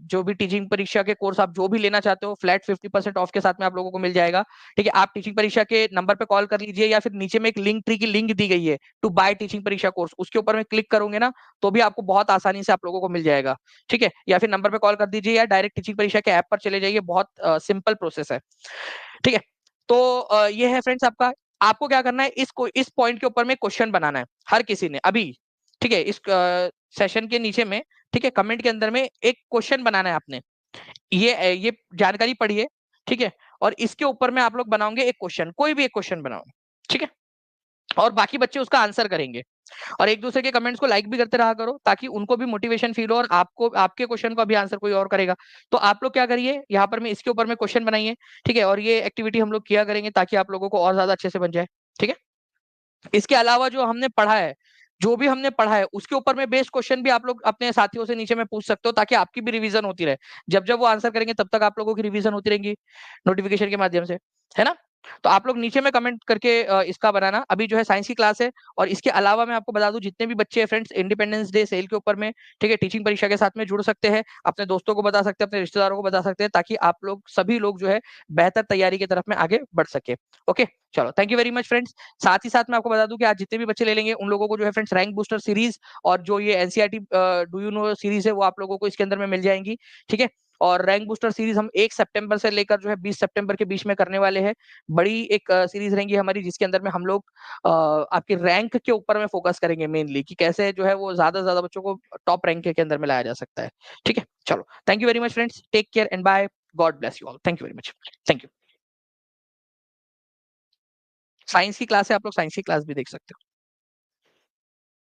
जो भी टीचिंग परीक्षा के कोर्स आप जो भी लेना चाहते हो फ्लैट 50% ऑफ के साथ में आप लोगों को मिल जाएगा। ठीक है, आप टीचिंग परीक्षा के नंबर पे कॉल कर लीजिए या फिर नीचे में एक लिंक ट्री की लिंक दी गई है टू बाय टीचिंग परीक्षा कोर्स, उसके ऊपर में क्लिक करोगे ना तो भी आपको बहुत आसानी से आप लोगों को मिल जाएगा। ठीक है, या फिर नंबर पे कॉल कर दीजिए या डायरेक्ट टीचिंग परीक्षा के ऐप पर चले जाइए, बहुत सिंपल प्रोसेस है। ठीक है, तो ये है फ्रेंड्स आपका। आपको क्या करना है, इस पॉइंट के ऊपर में क्वेश्चन बनाना है हर किसी ने अभी। ठीक है, इस सेशन के नीचे में, ठीक है, कमेंट के अंदर में एक क्वेश्चन बनाना है आपने। ये जानकारी पढ़िए। ठीक है, और इसके ऊपर में आप लोग बनाओगे एक क्वेश्चन, कोई भी एक क्वेश्चन बनाओ। ठीक है, और बाकी बच्चे उसका आंसर करेंगे। और एक दूसरे के कमेंट्स को लाइक भी करते रहा करो ताकि उनको भी मोटिवेशन फील हो और आपको आपके क्वेश्चन का भी आंसर कोई और करेगा। तो आप लोग क्या करिए, यहाँ पर मैं इसके ऊपर में क्वेश्चन बनाइए। ठीक है, और ये एक्टिविटी हम लोग किया करेंगे ताकि आप लोगों को और ज्यादा अच्छे से बन जाए। ठीक है, इसके अलावा जो हमने पढ़ा है, जो भी हमने पढ़ा है उसके ऊपर में बेस्ड क्वेश्चन भी आप लोग अपने साथियों से नीचे में पूछ सकते हो ताकि आपकी भी रिवीजन होती रहे। जब जब वो आंसर करेंगे तब तक आप लोगों की रिवीजन होती रहेंगी नोटिफिकेशन के माध्यम से, है ना। तो आप लोग नीचे में कमेंट करके इसका बनाना। अभी जो है साइंस की क्लास है, और इसके अलावा मैं आपको बता दूं जितने भी बच्चे हैं फ्रेंड्स इंडिपेंडेंस डे सेल के ऊपर में, ठीक है, टीचिंग परीक्षा के साथ में जुड़ सकते हैं, अपने दोस्तों को बता सकते हैं, अपने रिश्तेदारों को बता सकते हैं, ताकि आप लोग सभी लोग जो है बेहतर तैयारी की तरफ में आगे बढ़ सके। ओके, चलो thank you very much friends. साथ ही साथ मैं आपको बता दूं कि आज जितने भी बच्चे ले लेंगे उन लोगों को जो है फ्रेंड्स रैंक बूस्टर सीरीज और जो ये NCERT do you know series है वो आप लोगों को इसके अंदर में मिल जाएंगी। ठीक है, और रैंक बूस्टर सीरीज हम 1 सितंबर से लेकर जो है 20 सितंबर के बीच में करने वाले हैं। बड़ी एक सीरीज रहेंगी हमारी जिसके अंदर में हम लोग आपकी रैंक के ऊपर में फोकस करेंगे मेनली, कि कैसे जो है वो ज्यादा से ज्यादा बच्चों को टॉप रैंक के अंदर में लाया जा सकता है। ठीक है, चलो thank you very much friends, take care and bye, God bless you all, thank you very much, thank you. Science की क्लास है, आप लोग साइंस की क्लास भी देख सकते हो।